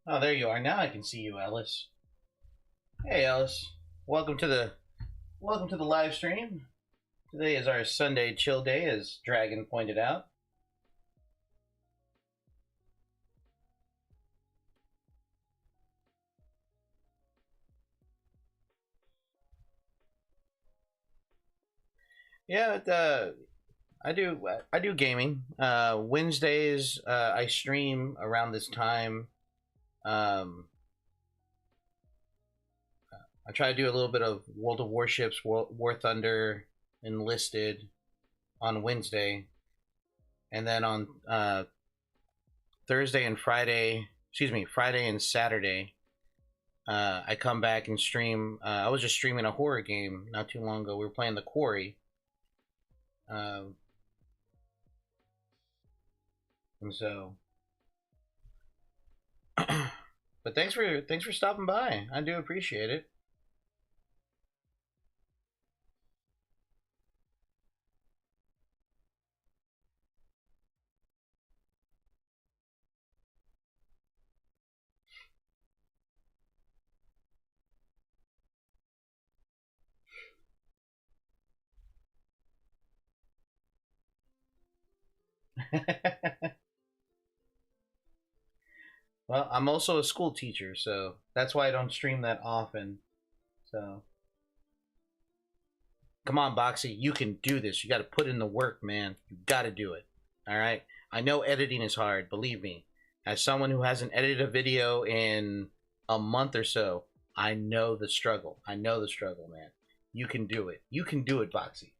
Oh, there you are. Now I can see you, Ellis. Hey, Ellis. Welcome to the live stream. Today is our Sunday chill day, as Dragon pointed out. Yeah, I do gaming. Wednesdays I stream around this time. Um, I try to do a little bit of World of Warships, War Thunder, Enlisted on Wednesday, and then on Thursday and Friday, excuse me, Friday and Saturday, I come back and stream. I was just streaming a horror game not too long ago. We were playing The Quarry, um, and so. But thanks for stopping by. I do appreciate it. Well, I'm also a school teacher, so that's why I don't stream that often. So come on, Boxy, you can do this. You got to put in the work, man. You got to do it. All right. I know editing is hard. Believe me. As someone who hasn't edited a video in a month or so, I know the struggle. I know the struggle, man. You can do it. You can do it, Boxy.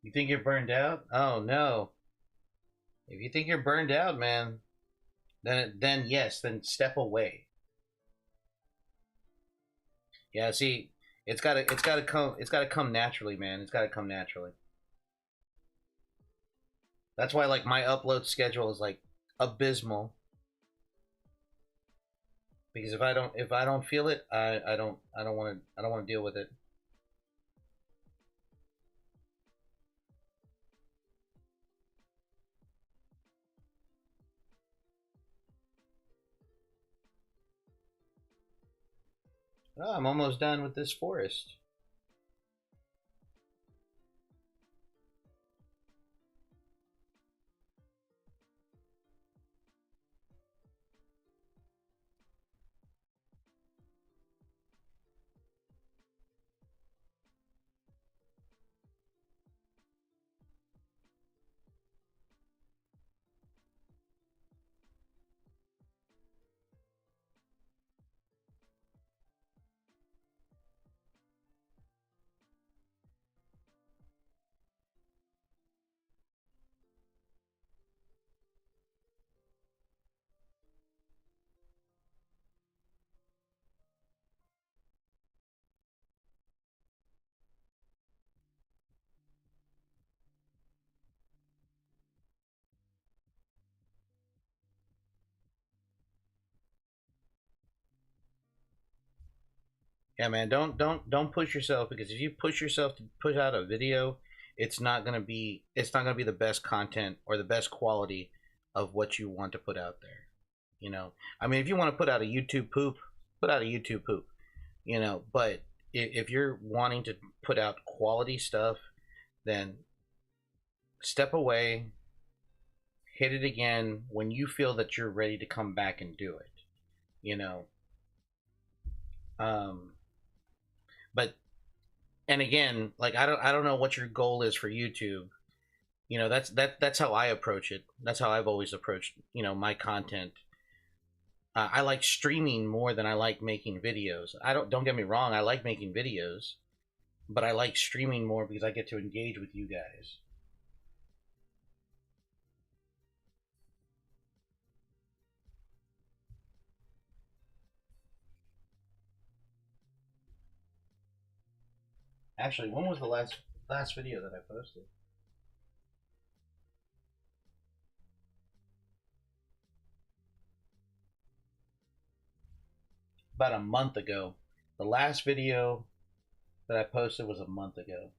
You think you're burned out? Oh no. If you think you're burned out, man, then yes, then step away. Yeah, see, it's gotta come naturally, man. It's gotta come naturally. That's why like my upload schedule is like abysmal. Because if I don't feel it, I don't wanna deal with it. Oh, I'm almost done with this forest. Yeah, man, don't push yourself, because if you push yourself to put out a video, it's not gonna be the best content or the best quality of what you want to put out there. You know, I mean, if you want to put out a YouTube poop, put out a YouTube poop. You know, but if you're wanting to put out quality stuff, then step away, hit it again when you feel that you're ready to come back and do it. You know, um, but and again, like I don't know what your goal is for YouTube. You know, that's how I approach it. That's how I've always approached, my content. I like streaming more than I like making videos. Don't get me wrong, I like making videos, but I like streaming more because I get to engage with you guys. Actually, when was the last video that I posted? about a month ago. The last video that I posted was a month ago.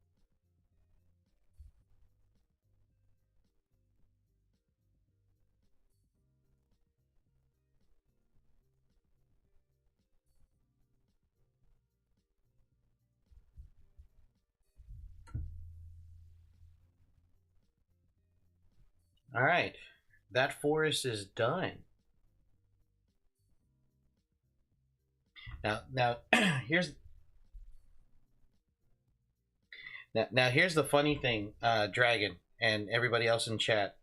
All right, that forest is done. Now, here's here's the funny thing, Dragon, and everybody else in chat.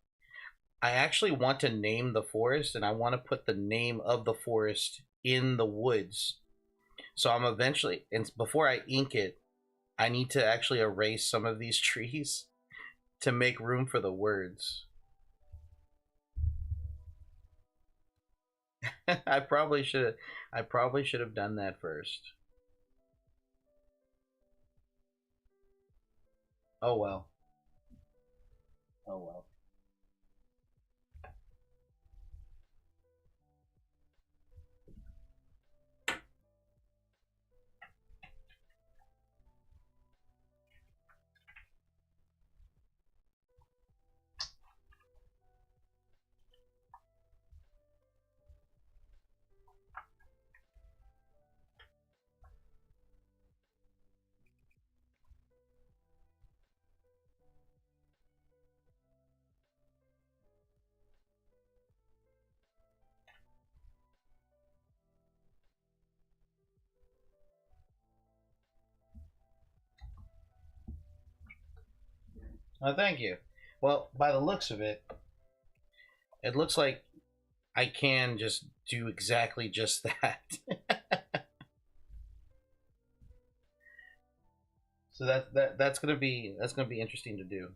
I actually want to name the forest, and I want to put the name of the forest in the woods. So I'm eventually, and before I ink it, I need to actually erase some of these trees to make room for the words. I probably should. I probably should have done that first. Oh well. Oh well. Oh, thank you. Well, by the looks of it, it looks like I can just do exactly just that. So that's gonna be interesting to do.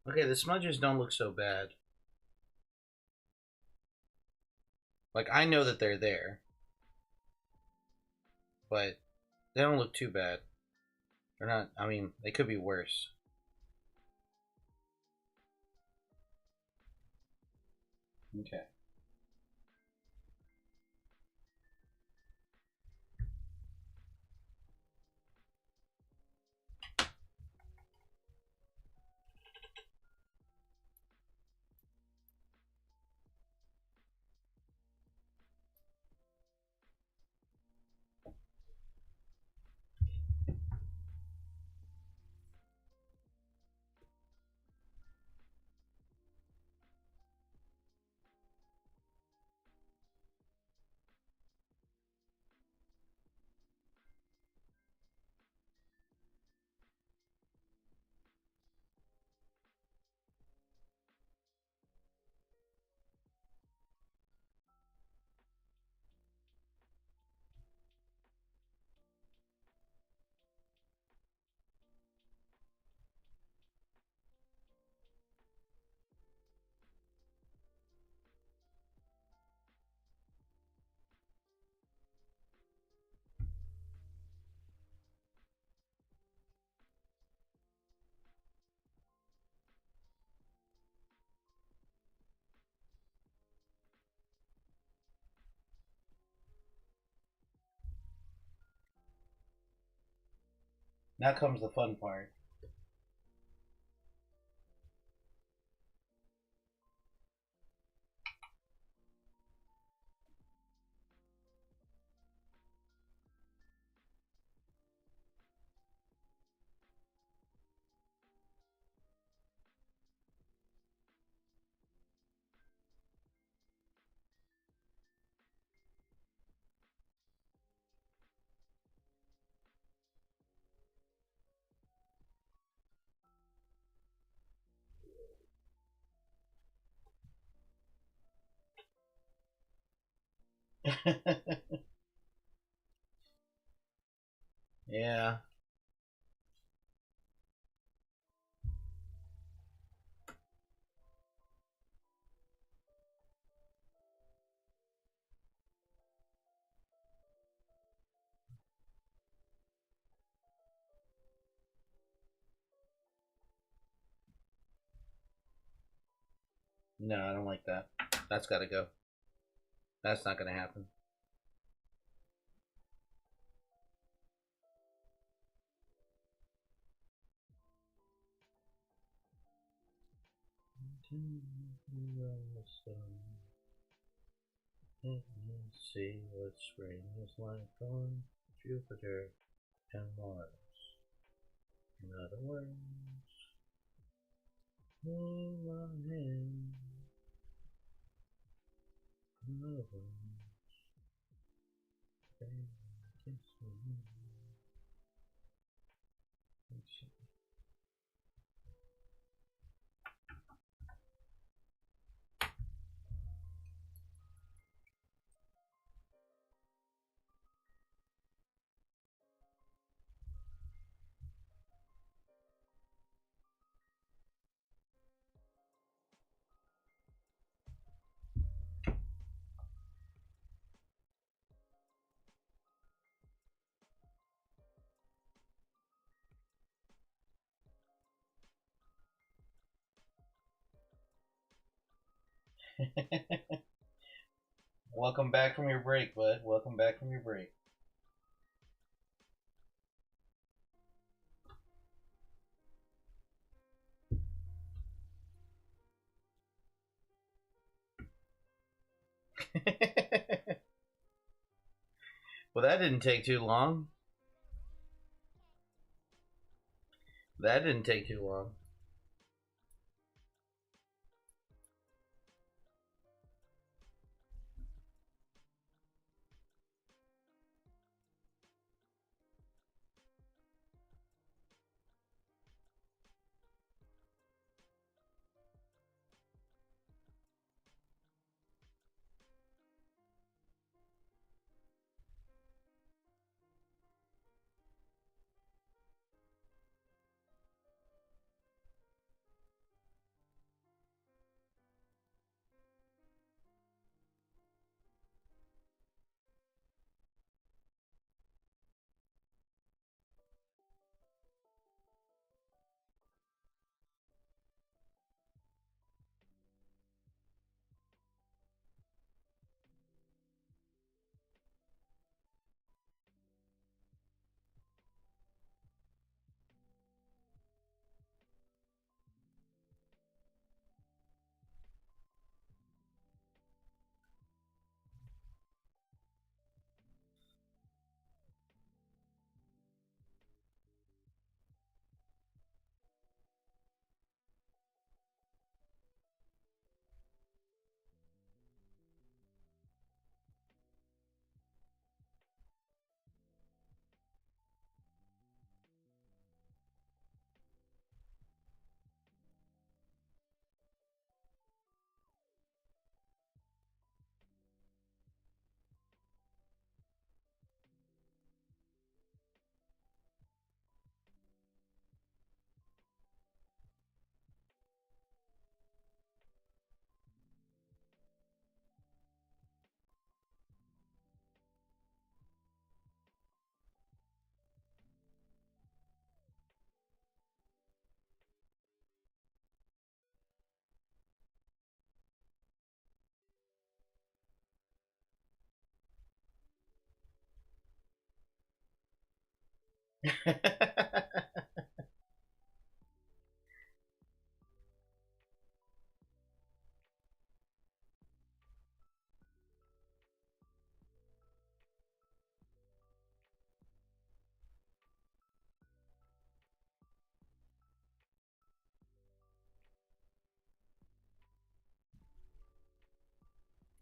Okay, the smudges don't look so bad. Like I know that they're there, but they don't look too bad. They're not. I mean, they could be worse. Okay. Now comes the fun part. Yeah. No, I don't like that. That's got to go. That's not going to happen. Let me see what spring is like on Jupiter and Mars. In other words, hold my hand. In other words, baby, kiss me. Welcome back from your break, bud. Welcome back from your break. Well, that didn't take too long. That didn't take too long.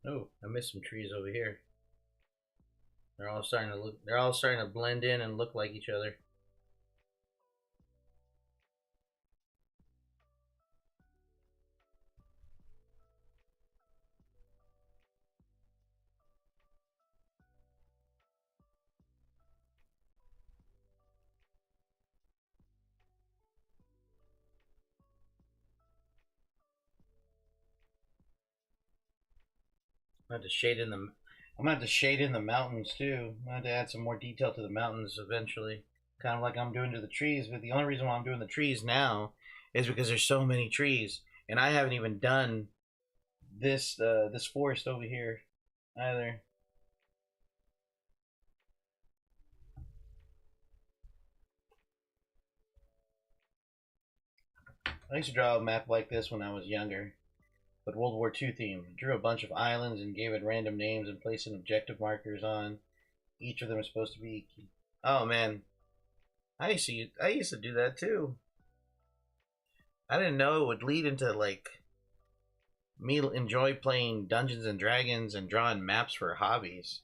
Oh, I missed some trees over here. They're all starting to look. They're all starting to blend in and look like each other. I have to shade in the. I'm gonna have to shade in the mountains too. I'm gonna have to add some more detail to the mountains eventually, kind of like I'm doing to the trees. But the only reason why I'm doing the trees now is because there's so many trees, and I haven't even done this forest over here either. I used to draw a map like this when I was younger, but World War II theme. Drew a bunch of islands and gave it random names and placed an objective markers on. Each of them is supposed to be. Oh man, I used to do that too. I didn't know it would lead into like me enjoy playing Dungeons and Dragons and drawing maps for hobbies.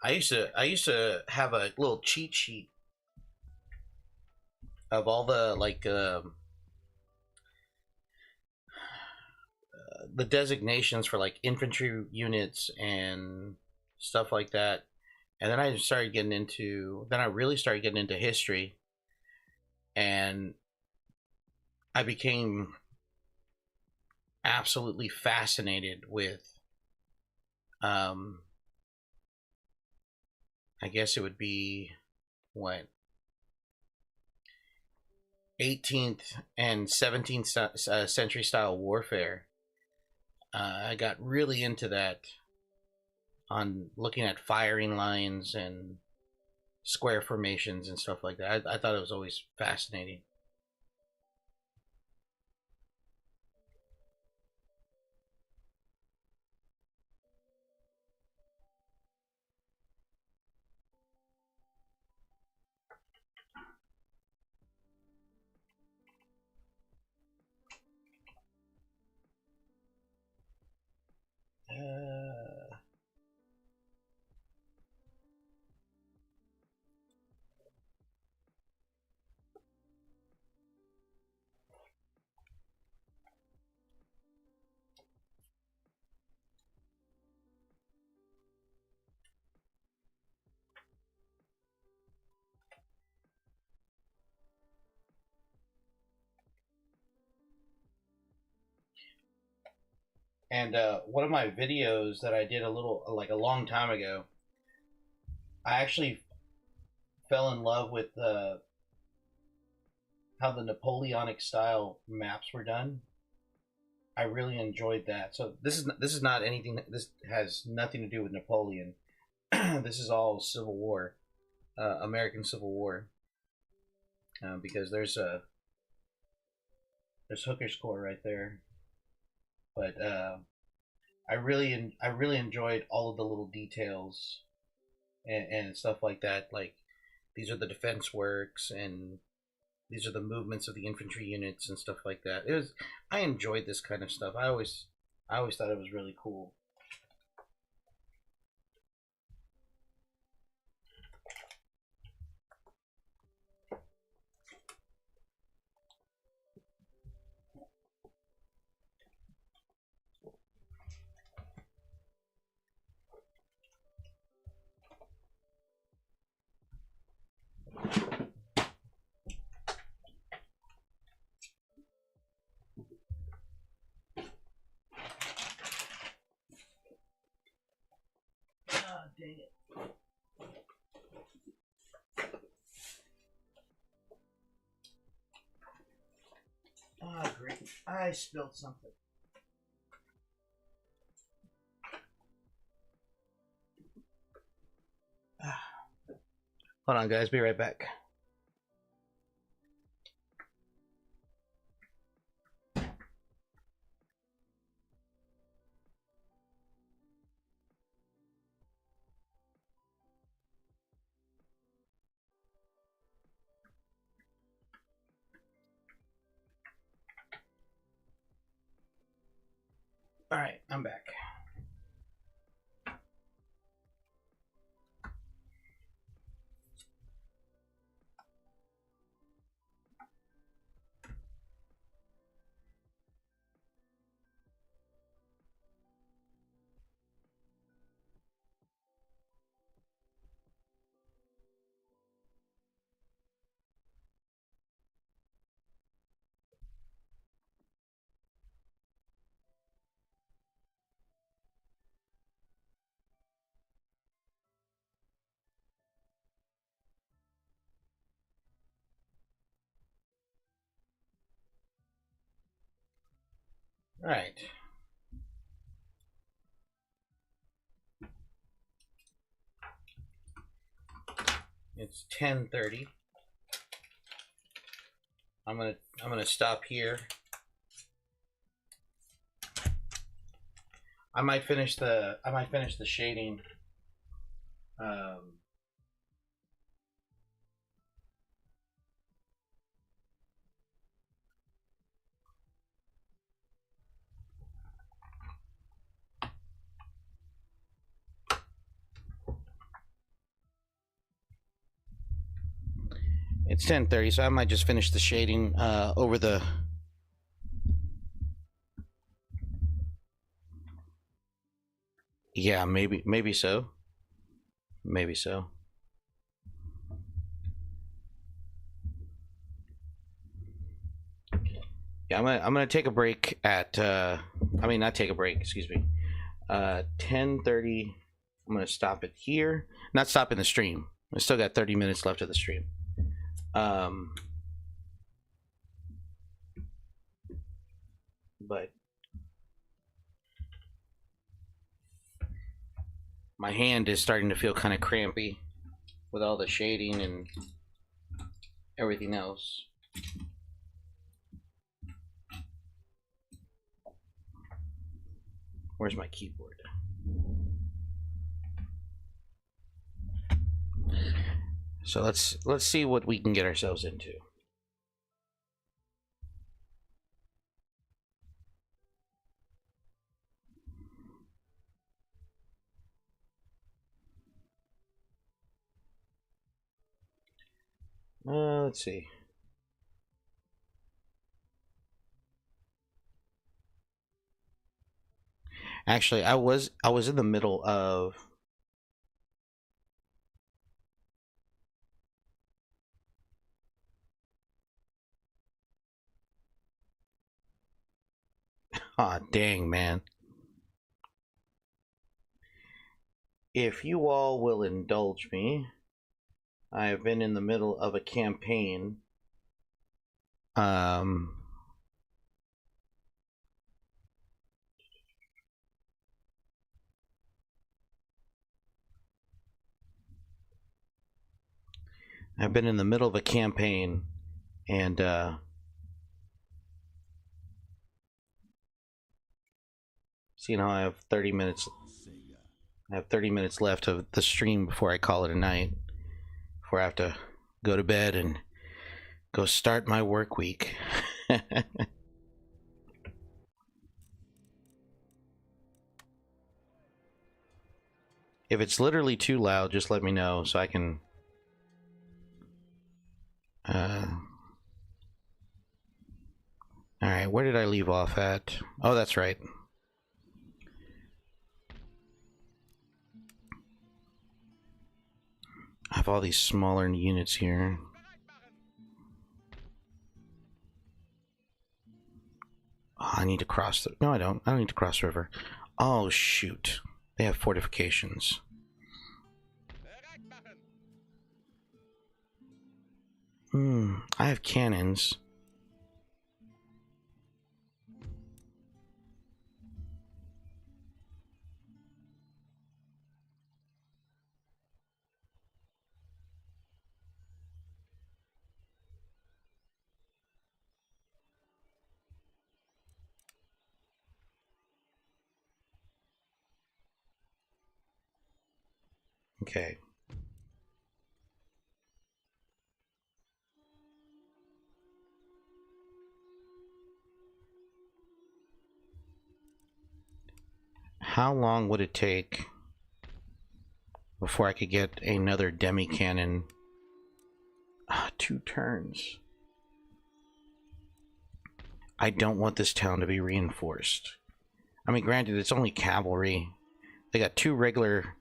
I used to have a little cheat sheet of all the the designations for like infantry units and stuff like that. And then I really started getting into history, and I became absolutely fascinated with, um, I guess it would be what 18th and 17th century style warfare. I got really into that on looking at firing lines and square formations and stuff like that. I thought it was always fascinating. Uh, and one of my videos that I did a long time ago, I actually fell in love with how the Napoleonic style maps were done. I really enjoyed that. So this is not anything. This has nothing to do with Napoleon. This is all Civil War, American Civil War, because there's Hooker's Court right there. But I really enjoyed all of the little details and stuff like that. Like these are the defense works and these are the movements of the infantry units and stuff like that. I enjoyed this kind of stuff. I always thought it was really cool. Ah, dang it. Ah, great. I spilled something. Ah. Hold on, guys. Be right back. All right, I'm back. All right. It's 10:30. I'm gonna stop here. I might finish the shading. It's 10:30, so I might just finish the shading over the. Yeah, maybe so. Maybe so. Yeah, I'm gonna take a break at. I mean, not take a break. Excuse me. 10:30. I'm gonna stop it here. Not stopping the stream. I still got 30 minutes left of the stream. But my hand is starting to feel kind of crampy with all the shading and everything else. Where's my keyboard? So let's see what we can get ourselves into. Let's see. Actually, I was in the middle of. Ah, dang, man. If you all will indulge me, I have been in the middle of a campaign. I've been in the middle of a campaign, and seeing how I have 30 minutes. I have 30 minutes left of the stream before I call it a night. Before I have to go to bed and go start my work week. If it's literally too loud, just let me know so I can. Alright, where did I leave off at? Oh, that's right. I have all these smaller units here. Oh, I need to cross the... No, I don't. I don't need to cross the river. Oh, shoot. They have fortifications. I have cannons. Okay. How long would it take before I could get another demi cannon? 2 turns. I don't want this town to be reinforced. I mean, granted, it's only cavalry. They got 2 regular...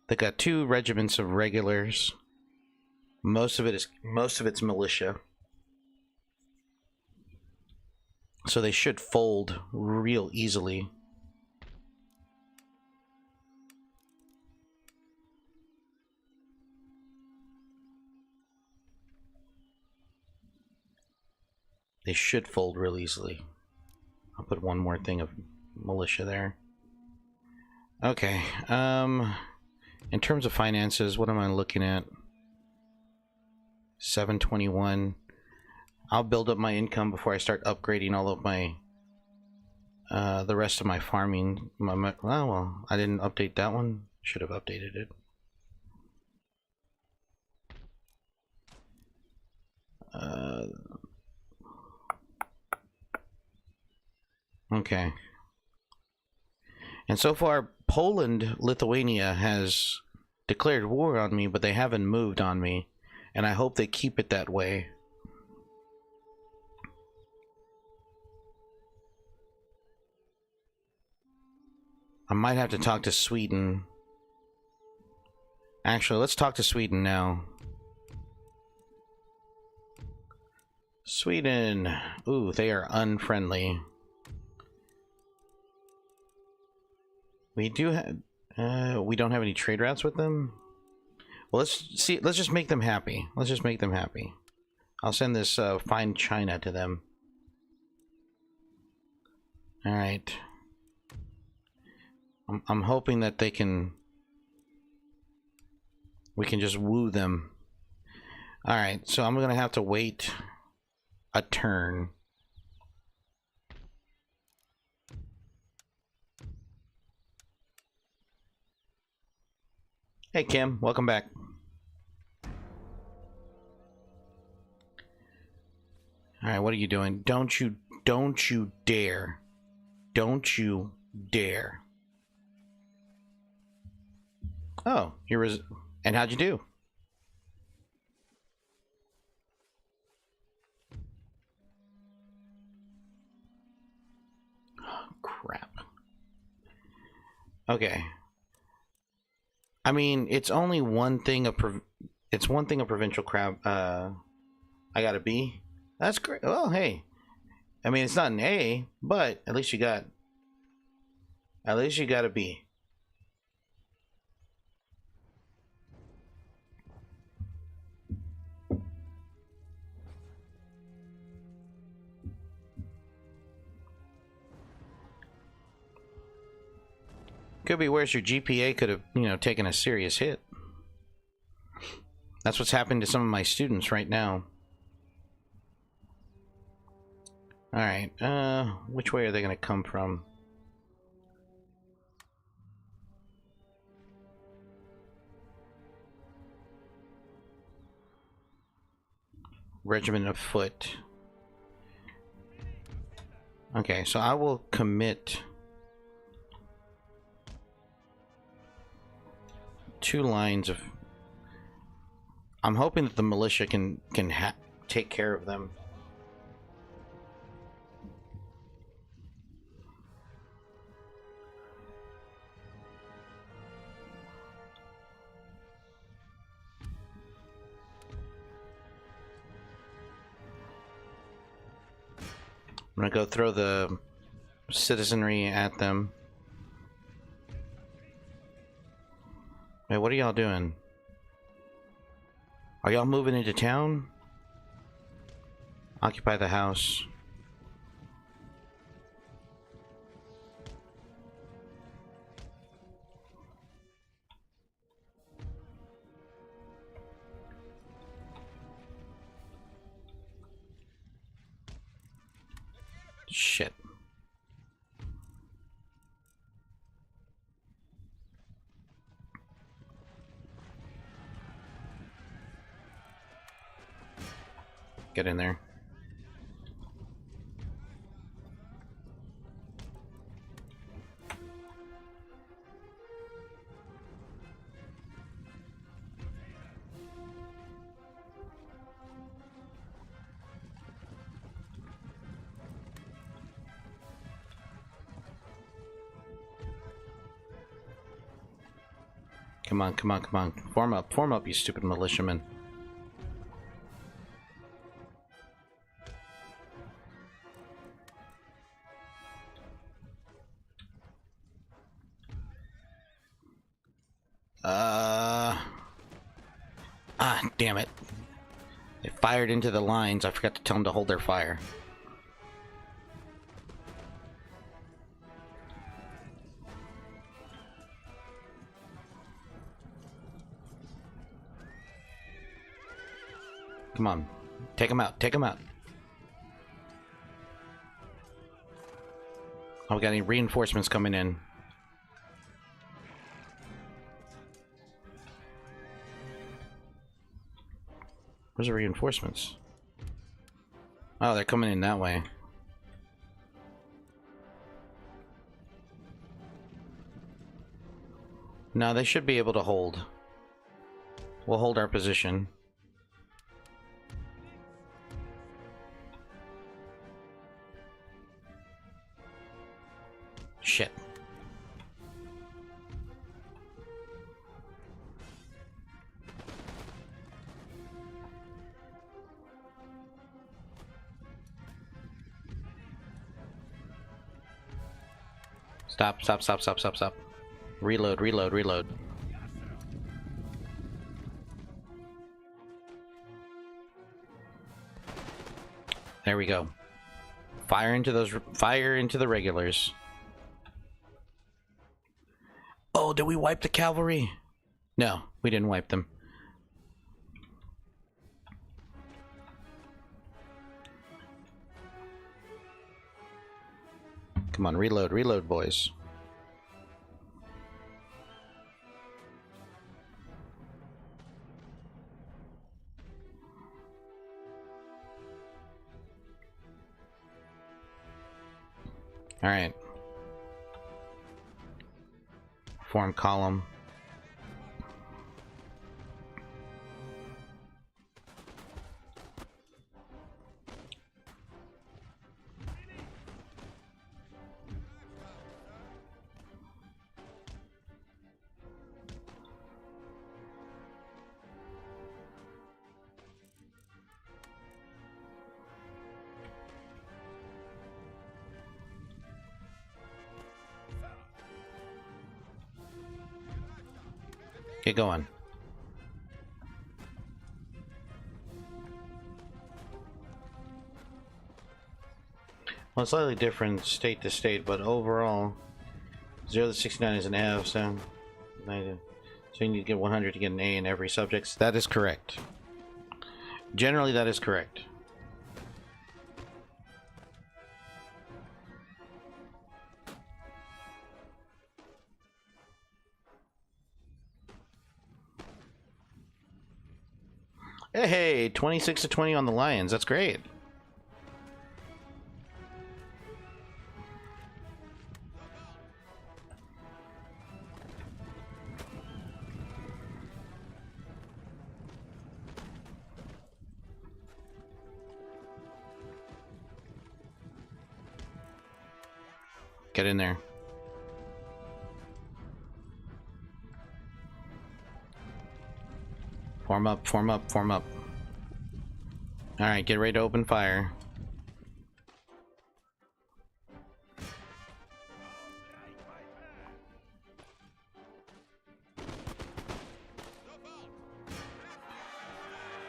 They got 2 regiments of regulars. Most of it's militia. So they should fold real easily. They should fold real easily. I'll put one more thing of militia there. Okay. In terms of finances, what am I looking at? 721. I'll build up my income before I start upgrading all of my the rest of my farming. Oh, well, I didn't update that one. Should have updated it. Okay. And so far, Poland, Lithuania has declared war on me, but they haven't moved on me. And I hope they keep it that way. I might have to talk to Sweden. Actually, let's talk to Sweden now. Sweden. Ooh, they are unfriendly. We do have... we don't have any trade routes with them? Well, let's see. Let's just make them happy. Let's just make them happy. I'll send this fine China to them. Alright. I'm hoping that they can... we can just woo them. Alright, so I'm gonna have to wait a turn. Hey Kim, welcome back. Alright, what are you doing? Don't you dare. Don't you dare. Oh, and how'd you do? Oh, crap. Okay. I mean, it's only one thing of provincial crab. I got a B. That's great. Well, hey. I mean, it's not an A, but at least you got a B. Could be worse. Your GPA could have, taken a serious hit. That's what's happened to some of my students right now. Alright, which way are they going to come from? Regiment of Foot. Okay, so I will commit 2 lines of... I'm hoping that the militia can take care of them. I'm gonna go throw the citizenry at them. Hey, what are y'all doing? Are y'all moving into town? Occupy the house. Shit. Get in there. Come on, come on, come on. Form up, you stupid militiamen. Damn it. They fired into the lines. I forgot to tell them to hold their fire. Come on. Take him out. Take him out. Oh, we got any reinforcements coming in. Where's the reinforcements? Oh, they're coming in that way. No, they should be able to hold. We'll hold our position. Shit. Stop, stop, stop, stop, stop, stop. Reload, reload, reload. There we go. Fire into the regulars. Oh, did we wipe the cavalry? No, we didn't wipe them. Come on, reload, reload, boys. All right. Form column. Get going. Well, it's slightly different state to state, but overall, 0 to 69 is an F, so 90. So you need to get 100 to get an A in every subject. That is correct. Generally, that is correct. Hey, 26 to 20 on the Lions. That's great. Get in there. Form up, form up, form up. Alright, get ready to open fire.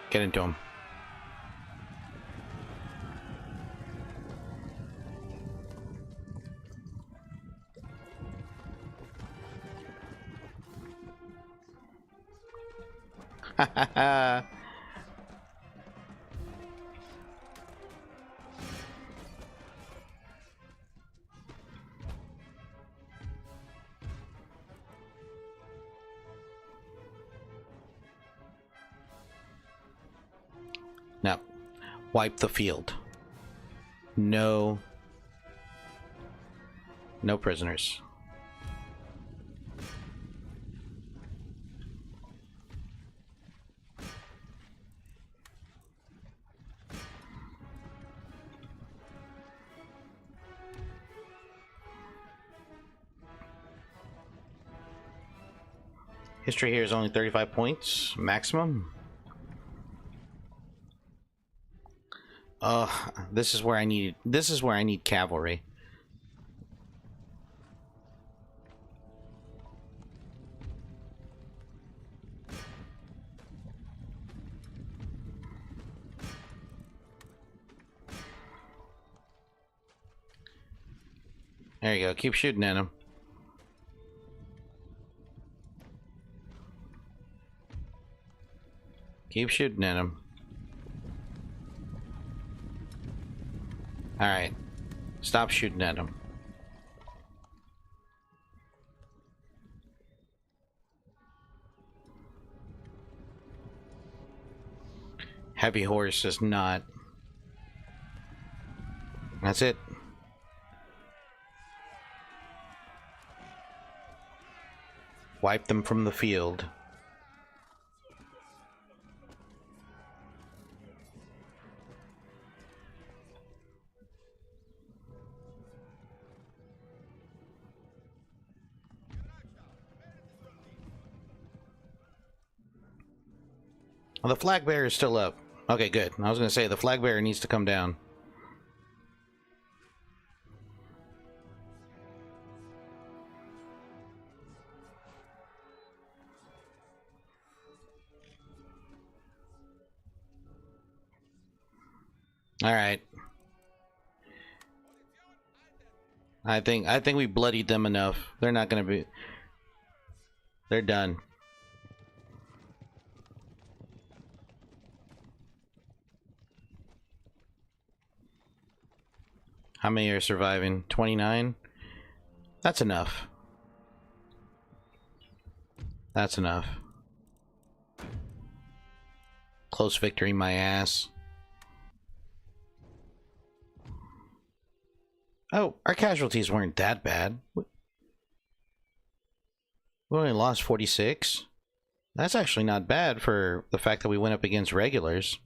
Get into him. Ha ha ha. Now, wipe the field. No prisoners. History here is only 35 points maximum. This is where I need cavalry. There you go. Keep shooting at him. Keep shooting at him. Alright. Stop shooting at him. Heavy horse is not. That's it. Wipe them from the field. Well, the flag bearer is still up. Okay, good. I was going to say, the flag bearer needs to come down. All right. I think we bloodied them enough. They're not going to be... They're done. How many are surviving? 29? That's enough. That's enough. Close victory, my ass. Oh, our casualties weren't that bad. We only lost 46. That's actually not bad for the fact that we went up against regulars.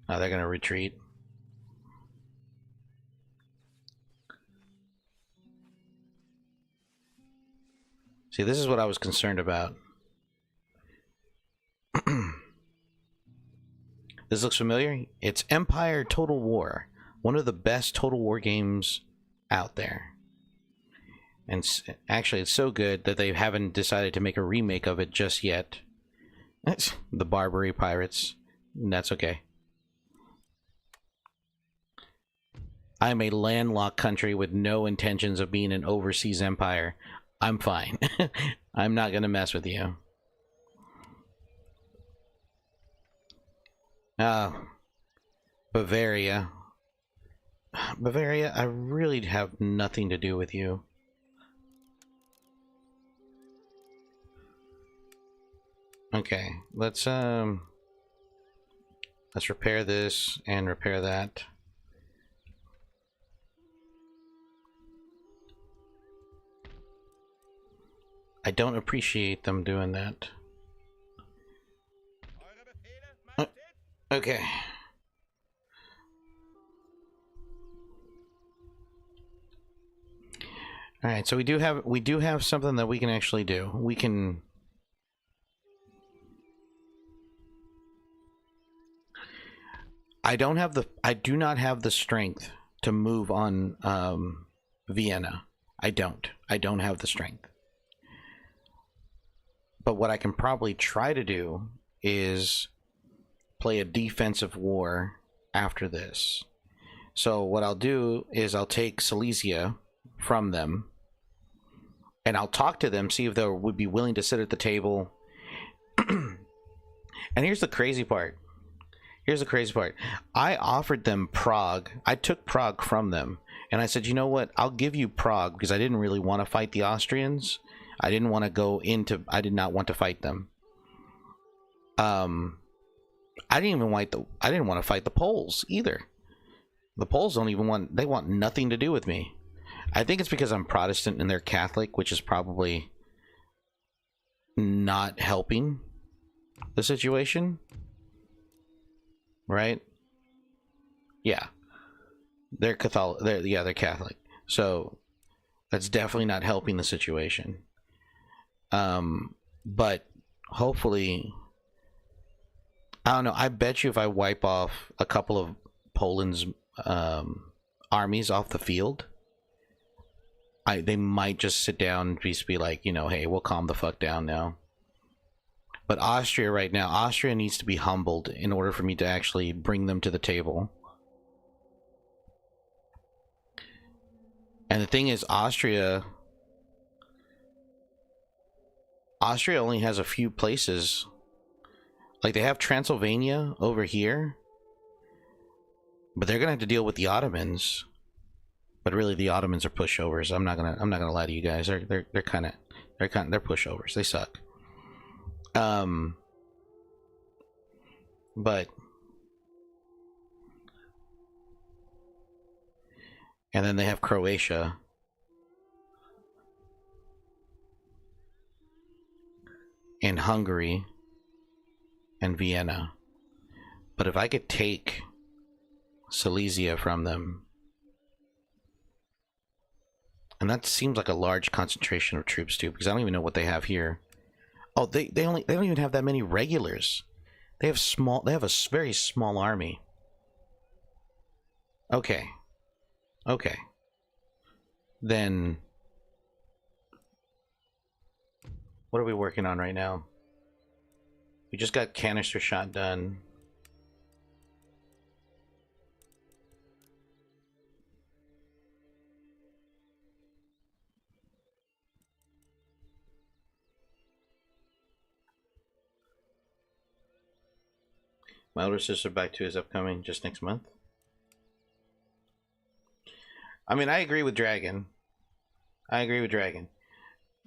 Oh, they're gonna retreat. See, this is what I was concerned about. This looks familiar. It's Empire Total War, one of the best Total War games out there. And actually, it's so good that they haven't decided to make a remake of it just yet. The Barbary Pirates. That's okay. I'm a landlocked country with no intentions of being an overseas empire. I'm fine. I'm not gonna mess with you. Bavaria. Bavaria, I really have nothing to do with you. Okay, let's repair this and repair that. I don't appreciate them doing that. Okay. All right, so we do have something that we can actually do. We can. I do not have the strength to move on Vienna. I don't have the strength. But what I can probably try to do is play a defensive war after this. So what I'll do is I'll take Silesia from them, and I'll talk to them, see if they would be willing to sit at the table. And here's the crazy part. I offered them Prague. I took Prague from them, and I said, you know what? I'll give you Prague because I didn't really want to fight the Austrians. I did not want to fight them. I didn't want to fight the Poles either. The Poles they want nothing to do with me. I think it's because I'm Protestant and they're Catholic, which is probably not helping the situation. Right? Yeah. They're Catholic. They're Catholic. So that's definitely not helping the situation. But hopefully, I don't know. I bet you if I wipe off a couple of Poland's armies off the field, they might just sit down and just be like, you know, hey, we'll calm the fuck down now. But Austria right now, Austria needs to be humbled in order for me to actually bring them to the table. And the thing is, Austria Austria only has a few places. Like, they have Transylvania over here, but they're gonna have to deal with the Ottomans. But really, the Ottomans are pushovers. I'm not gonna lie to you guys. They're pushovers. They suck. But and then they have Croatia. And Hungary and Vienna. But if I could take Silesia from them, and that seems like a large concentration of troops too, because I don't even know what they have here. Oh, they don't even have that many regulars. They have a very small army. Okay. Okay. Then what are we working on right now? We just got canister shot done. My older sister back 2 is upcoming just next month. I mean, I agree with Dragon.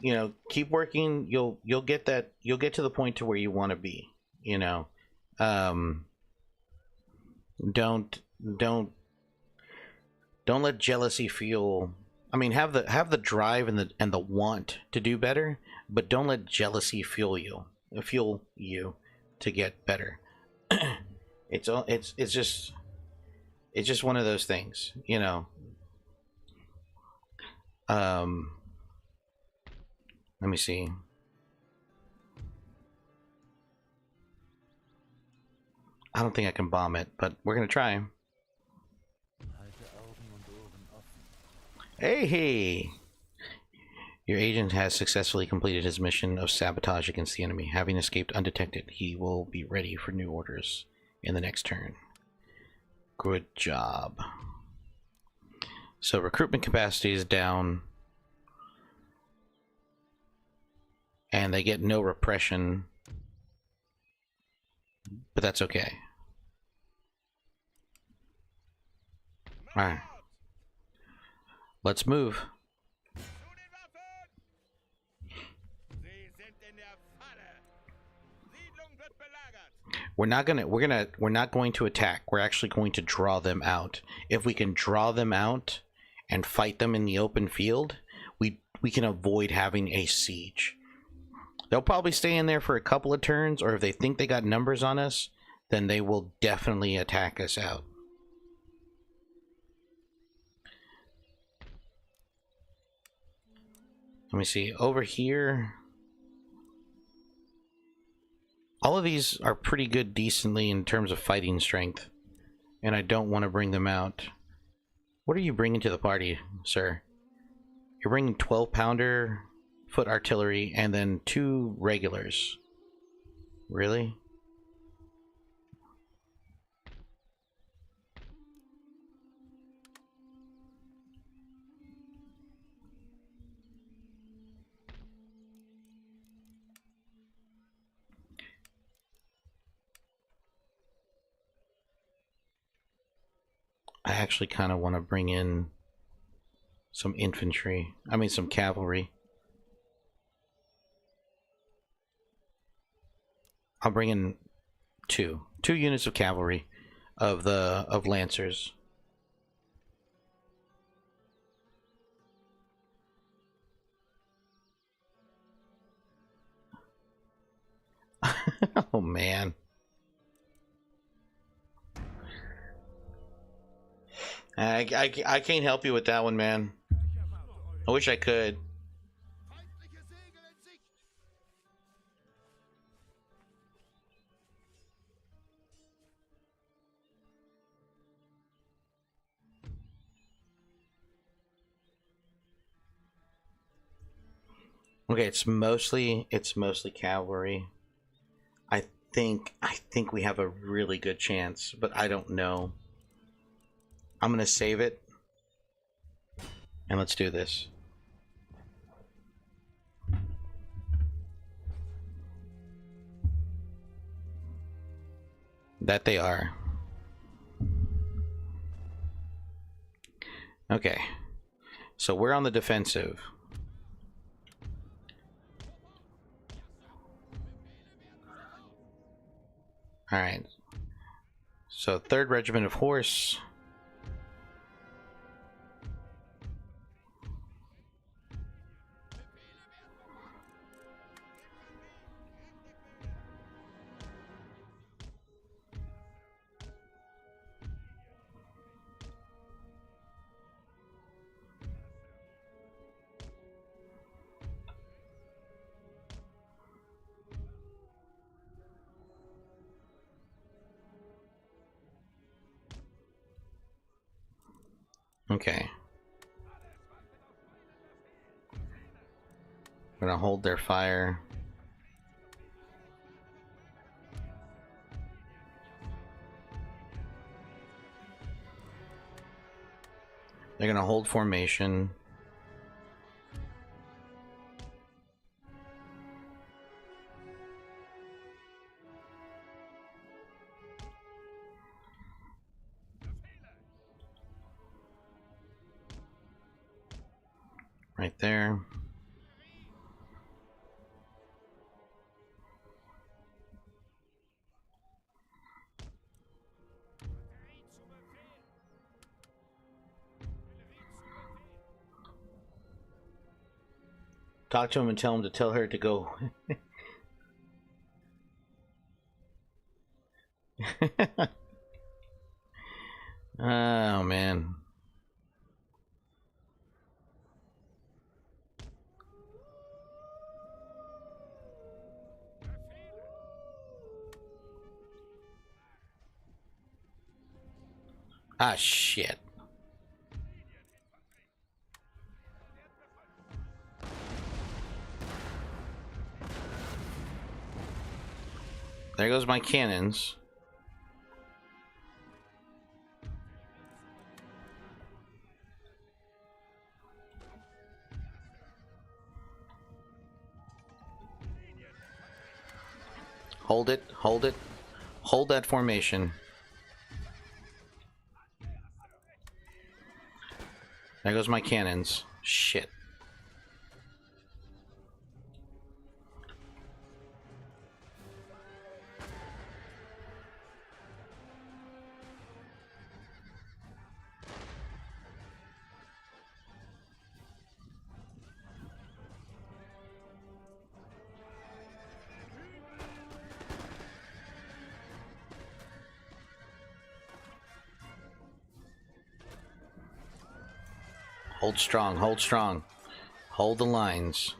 You know, keep working. You'll get that. You'll get to the point to where you want to be. You know, don't let jealousy fuel. I mean, have the drive and the want to do better, but don't let jealousy fuel you to get better. It's just one of those things, you know. Let me see. I don't think I can bomb it, but we're gonna try. Hey! Your agent has successfully completed his mission of sabotage against the enemy. Having escaped undetected, he will be ready for new orders in the next turn. Good job. So recruitment capacity is down. And they get no repression. But that's okay. Alright. Let's move. We're not going to attack. We're actually going to draw them out. If we can draw them out and fight them in the open field, we can avoid having a siege. They'll probably stay in there for a couple of turns, or if they think they got numbers on us, then they will definitely attack us out. Let me see. Over here, all of these are pretty good decently in terms of fighting strength, and I don't want to bring them out. What are you bringing to the party, sir? You're bringing 12-pounder foot artillery and then 2 regulars. Really? I actually kind of want to bring in some infantry. I mean, some cavalry. I'll bring in two units of cavalry of lancers. Oh man. I can't help you with that one, man. I wish I could. Okay, it's mostly cavalry. I think we have a really good chance, but I don't know. I'm gonna save it, and let's do this. That they are. Okay. So we're on the defensive. Alright. So 3rd Regiment of Horse. Okay. I'm gonna hold their fire. They're gonna hold formation. Right there. Talk to him and tell him to tell her to go. Oh, man. Ah, shit. There goes my cannons. Hold it, hold it. Hold that formation. There goes my cannons. Shit. Hold strong, hold strong. Hold the lines.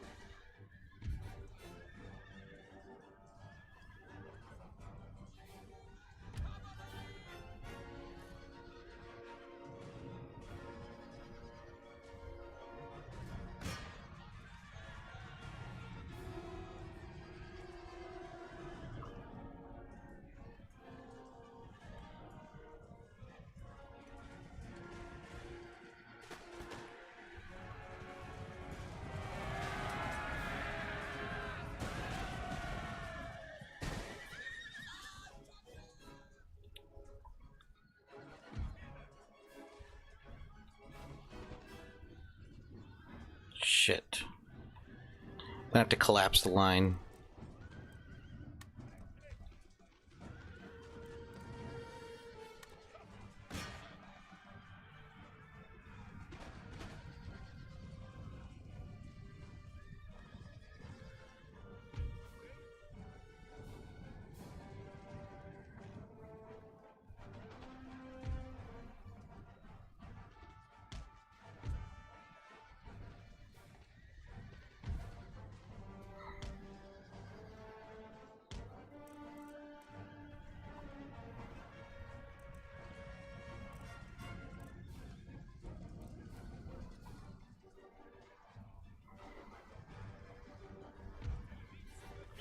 Shit. I'm gonna have to collapse the line.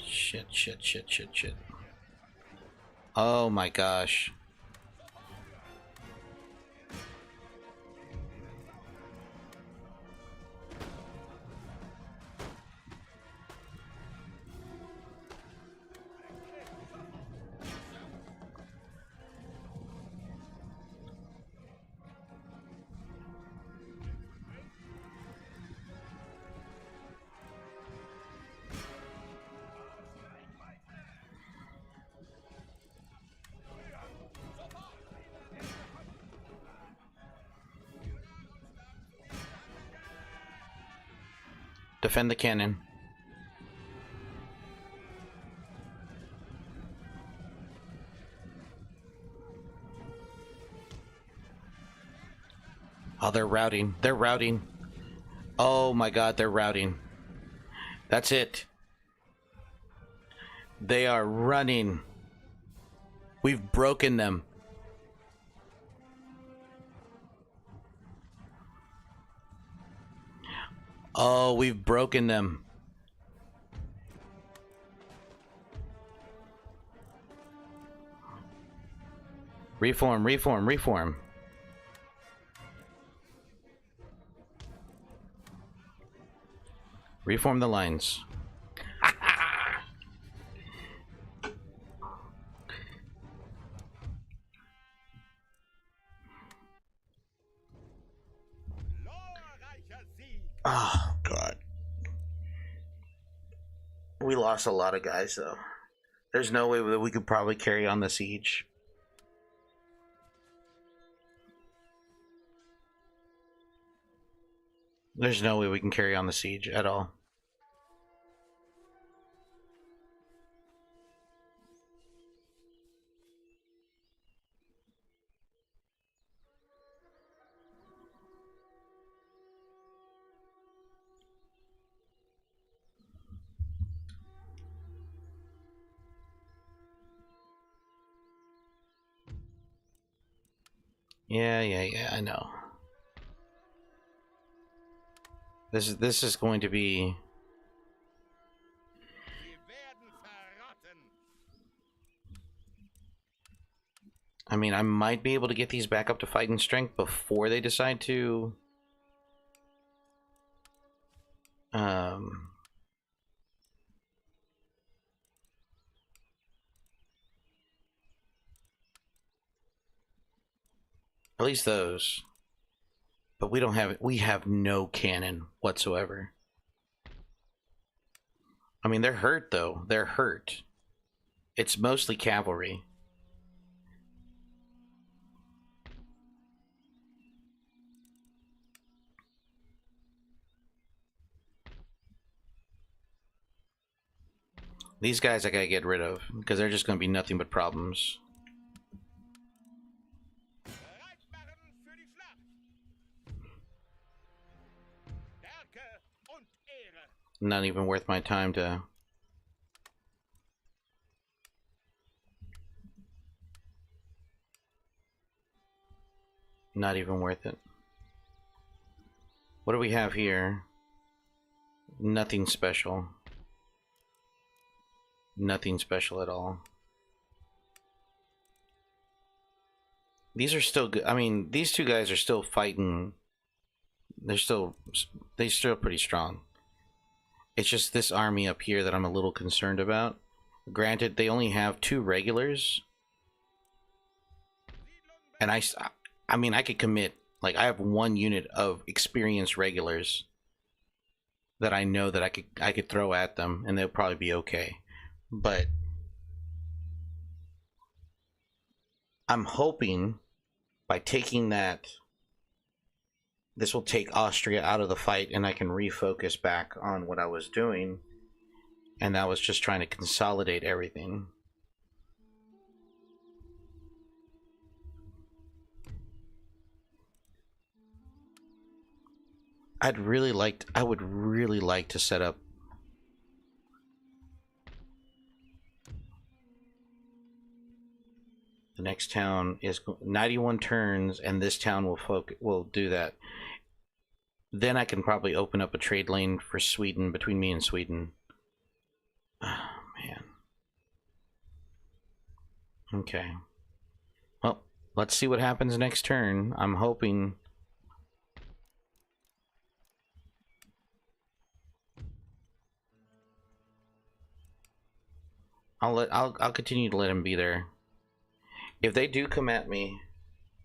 Shit, shit, shit, shit, shit. Oh my gosh. Defend the cannon. Oh, they're routing. They're routing. Oh my god, they're routing. That's it. They are running. We've broken them. Oh, we've broken them. Reform, reform, reform. Reform the lines. Oh, God. We lost a lot of guys, though. There's no way that we could probably carry on the siege. There's no way we can carry on the siege at all. Yeah, I know. This is going to be... I mean, I might be able to get these back up to fighting strength before they decide to... At least those. But we don't have it. We have no cannon whatsoever. I mean, they're hurt, though. They're hurt. It's mostly cavalry. These guys I gotta get rid of, because they're just gonna be nothing but problems. Not even worth my time to... Not even worth it. What do we have here? Nothing special. Nothing special at all. These are still good. I mean, these two guys are still fighting. They're still pretty strong. It's just this army up here that I'm a little concerned about. Granted, they only have 2 regulars. And I mean, I could commit, like, I have 1 unit of experienced regulars that I know that I could throw at them and they'll probably be okay. But I'm hoping by taking that, this will take Austria out of the fight and I can refocus back on what I was doing. And that was just trying to consolidate everything. I would really like to set up the next town is 91 turns, and this town will do that. Then I can probably open up a trade lane for Sweden, between me and Sweden. Oh, man. Okay. Well, let's see what happens next turn. I'm hoping... I'll continue to let him be there. If they do come at me,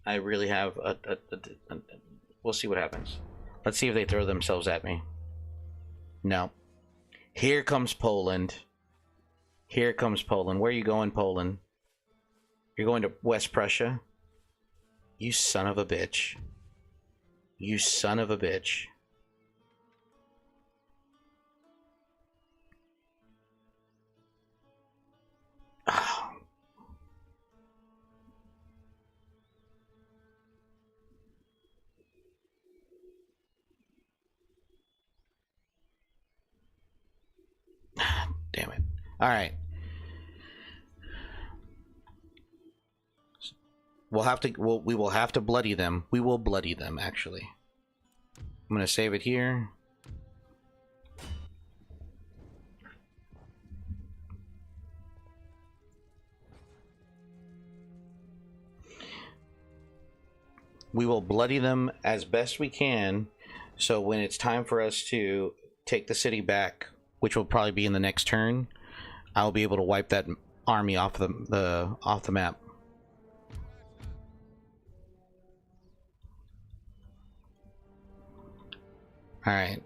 I really have we'll see what happens. Let's see if they throw themselves at me. No. Here comes Poland. Here comes Poland. Where are you going, Poland? You're going to West Prussia? You son of a bitch. You son of a bitch. All right. We will have to bloody them. We will bloody them, actually. I'm gonna save it here. We will bloody them as best we can, so when it's time for us to take the city back, which will probably be in the next turn, I'll be able to wipe that army off the map. All right.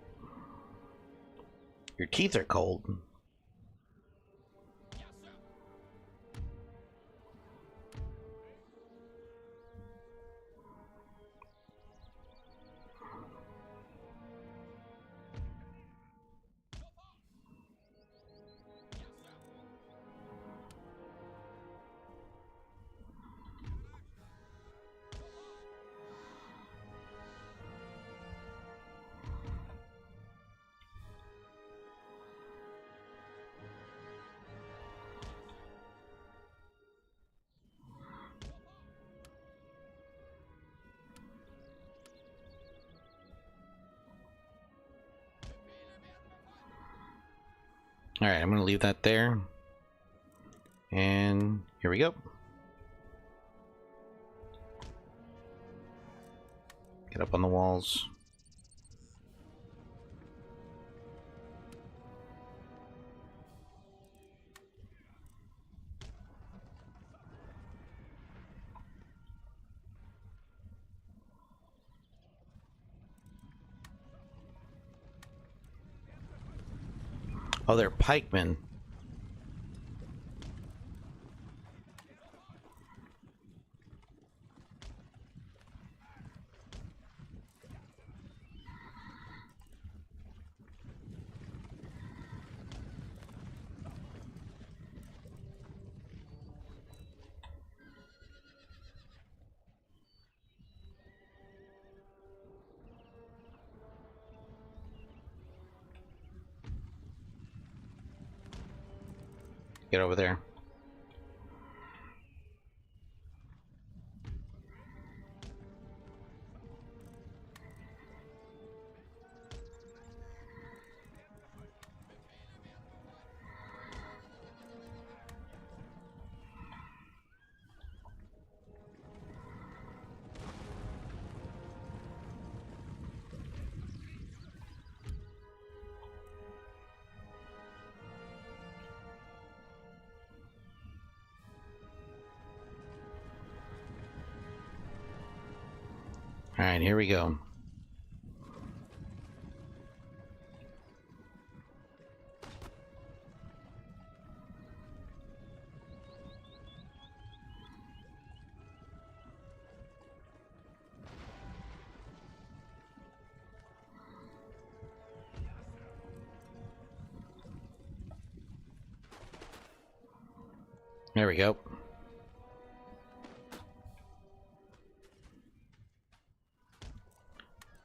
Your teeth are cold. All right, I'm gonna leave that there, and here we go. Get up on the walls. Oh, they're pikemen. Get over there. All right, here we go. There we go.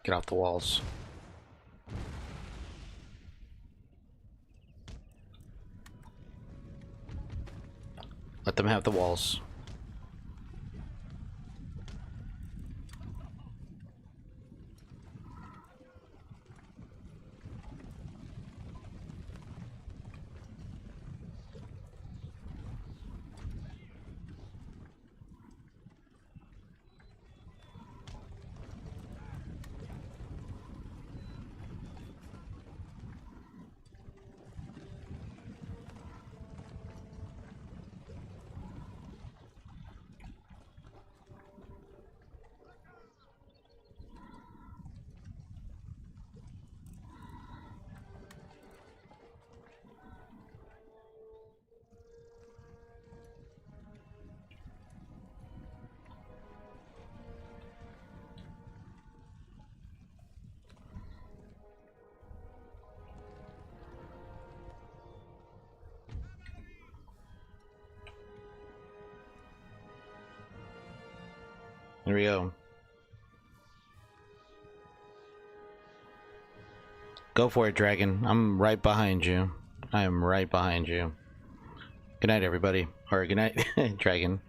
Get off the walls. Let them have the walls. Here we go. Go for it, dragon. I'm right behind you. I am right behind you. Good night, everybody. Or good night, Dragon.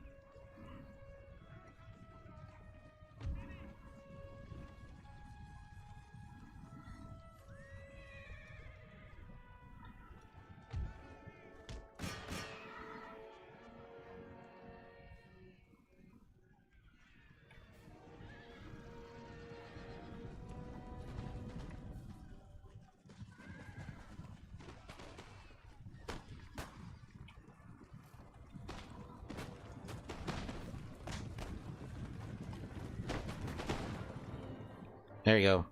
There you go.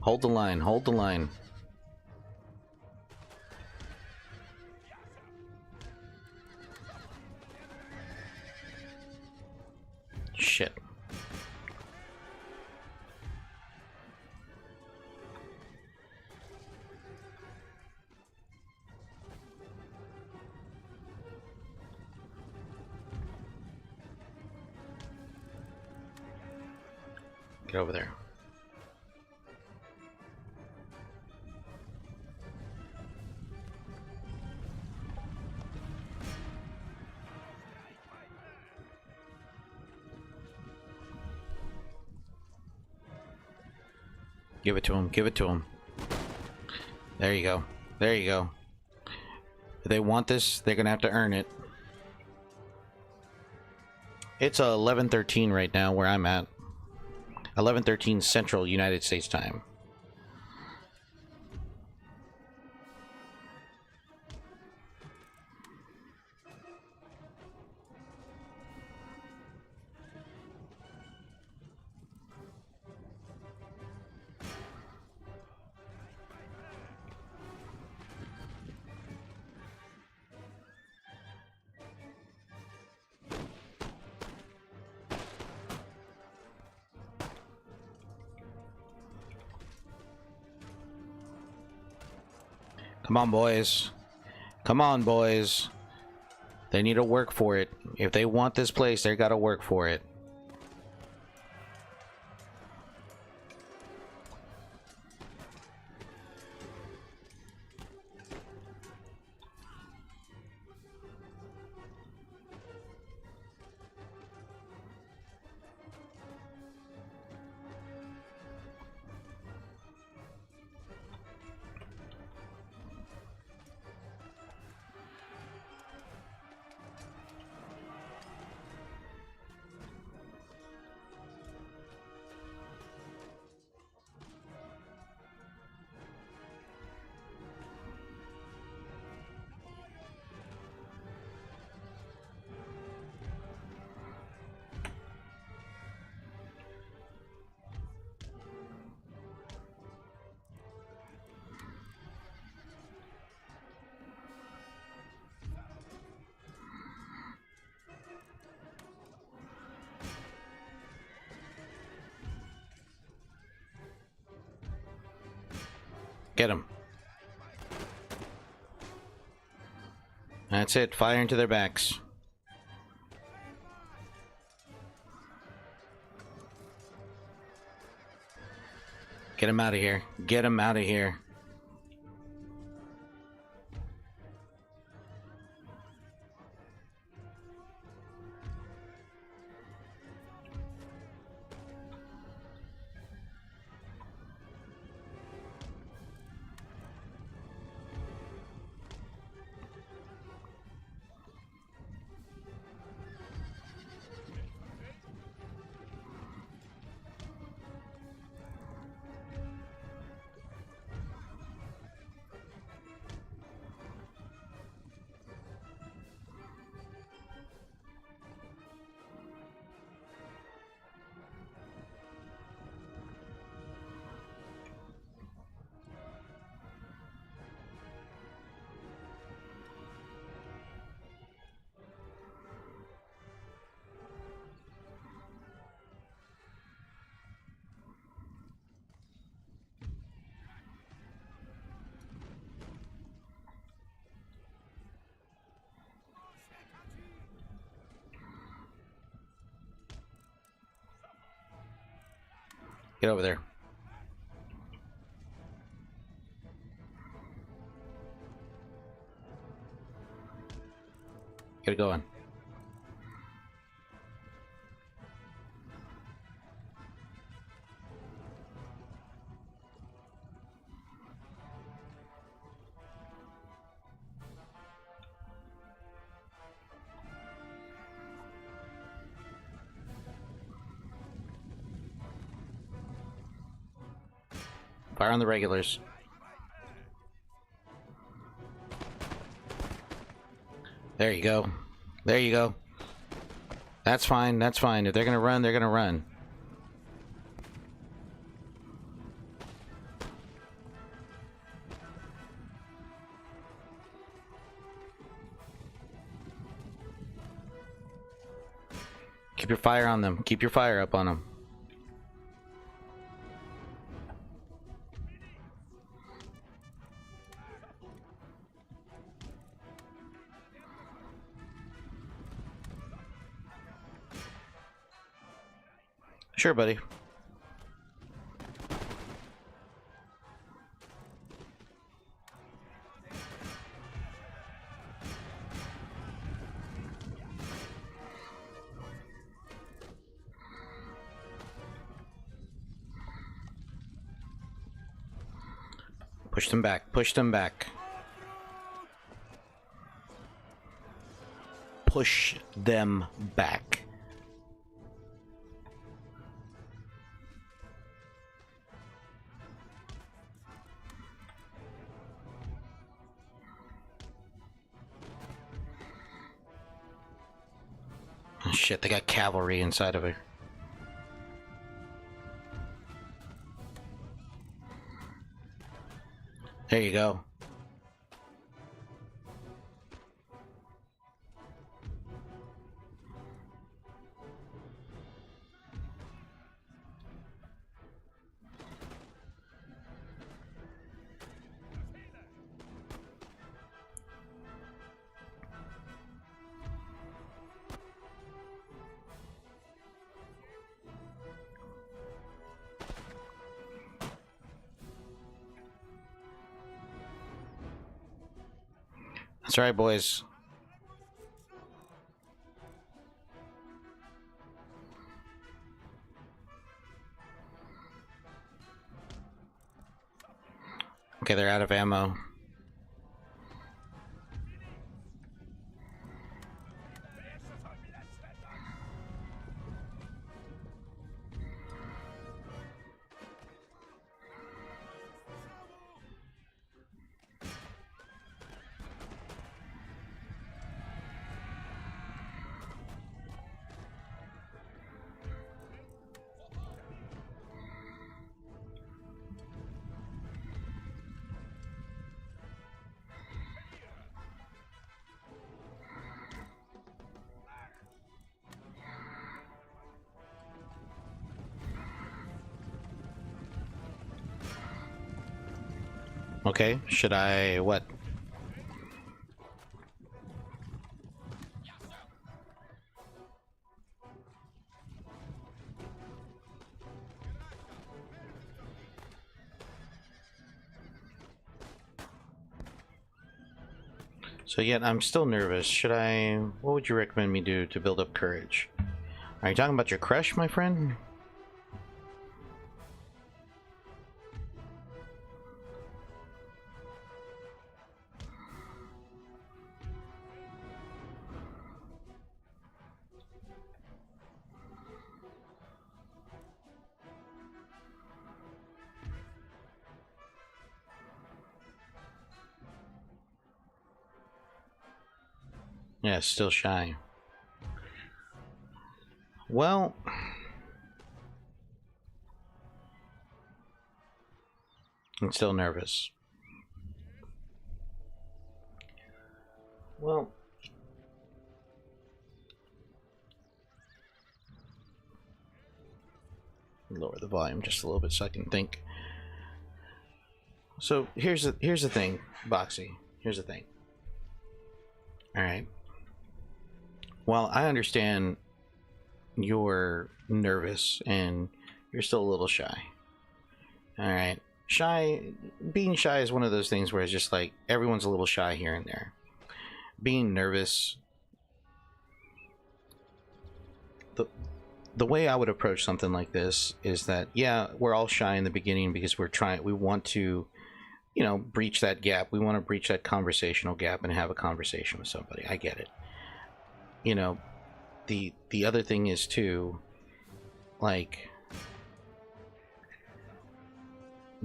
Hold the line, hold the line. Shit. Get over there. Give it to him. Give it to him. There you go. There you go. If they want this, they're gonna have to earn it. It's 11:13 right now where I'm at. 11:13 Central United States time. Come on, boys. Come on, boys. They need to work for it. If they want this place, they gotta work for it. Get them. That's it. Fire into their backs. Get them out of here. Get them out of here. Get over there. Get it going. Fire on the regulars. There you go. There you go. That's fine. That's fine. If they're gonna run, they're gonna run. Keep your fire on them. Keep your fire up on them. Sure, buddy. Push them back. Push them back. Push them back. Oh, shit, they got cavalry inside of her. There you go. That's right, boys. Okay, they're out of ammo. Okay, should I what? So yet I'm still nervous. Should I... What would you recommend me do to build up courage? Are you talking about your crush, my friend? Yeah, still shy. Well... I'm still nervous. Well... Lower the volume just a little bit so I can think. So here's the thing, Boxy. Here's the thing. Alright. While I understand you're nervous and you're still a little shy. Alright. Being shy is one of those things where it's just like everyone's a little shy here and there. Being nervous the way I would approach something like this is that, yeah, we're all shy in the beginning because we want to, breach that gap. We want to breach that conversational gap and have a conversation with somebody. I get it. You know, the other thing is too, like,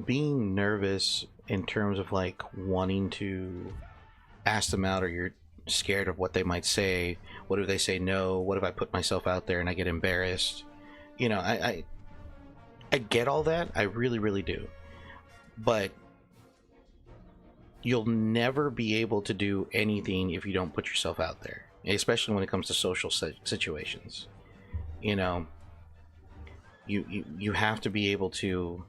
being nervous in terms of like wanting to ask them out, or you're scared of what they might say. What if they say no? What if I put myself out there and I get embarrassed? I get all that. I really, really do. But you'll never be able to do anything if you don't put yourself out there, especially when it comes to social situations. You have to be able to.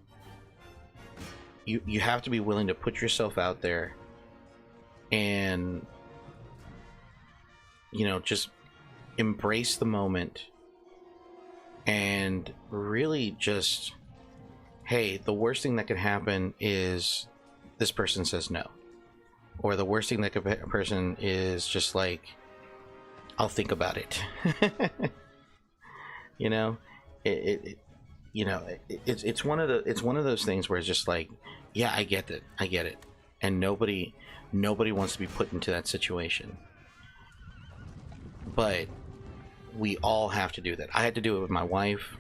You have to be willing to put yourself out there and just embrace the moment and really just, hey, the worst thing that could happen is this person says no, or the worst thing that could person is just like, I'll think about it. It's one of those things where it's just like, yeah, I get it, and nobody wants to be put into that situation, but we all have to do that. I had to do it with my wife.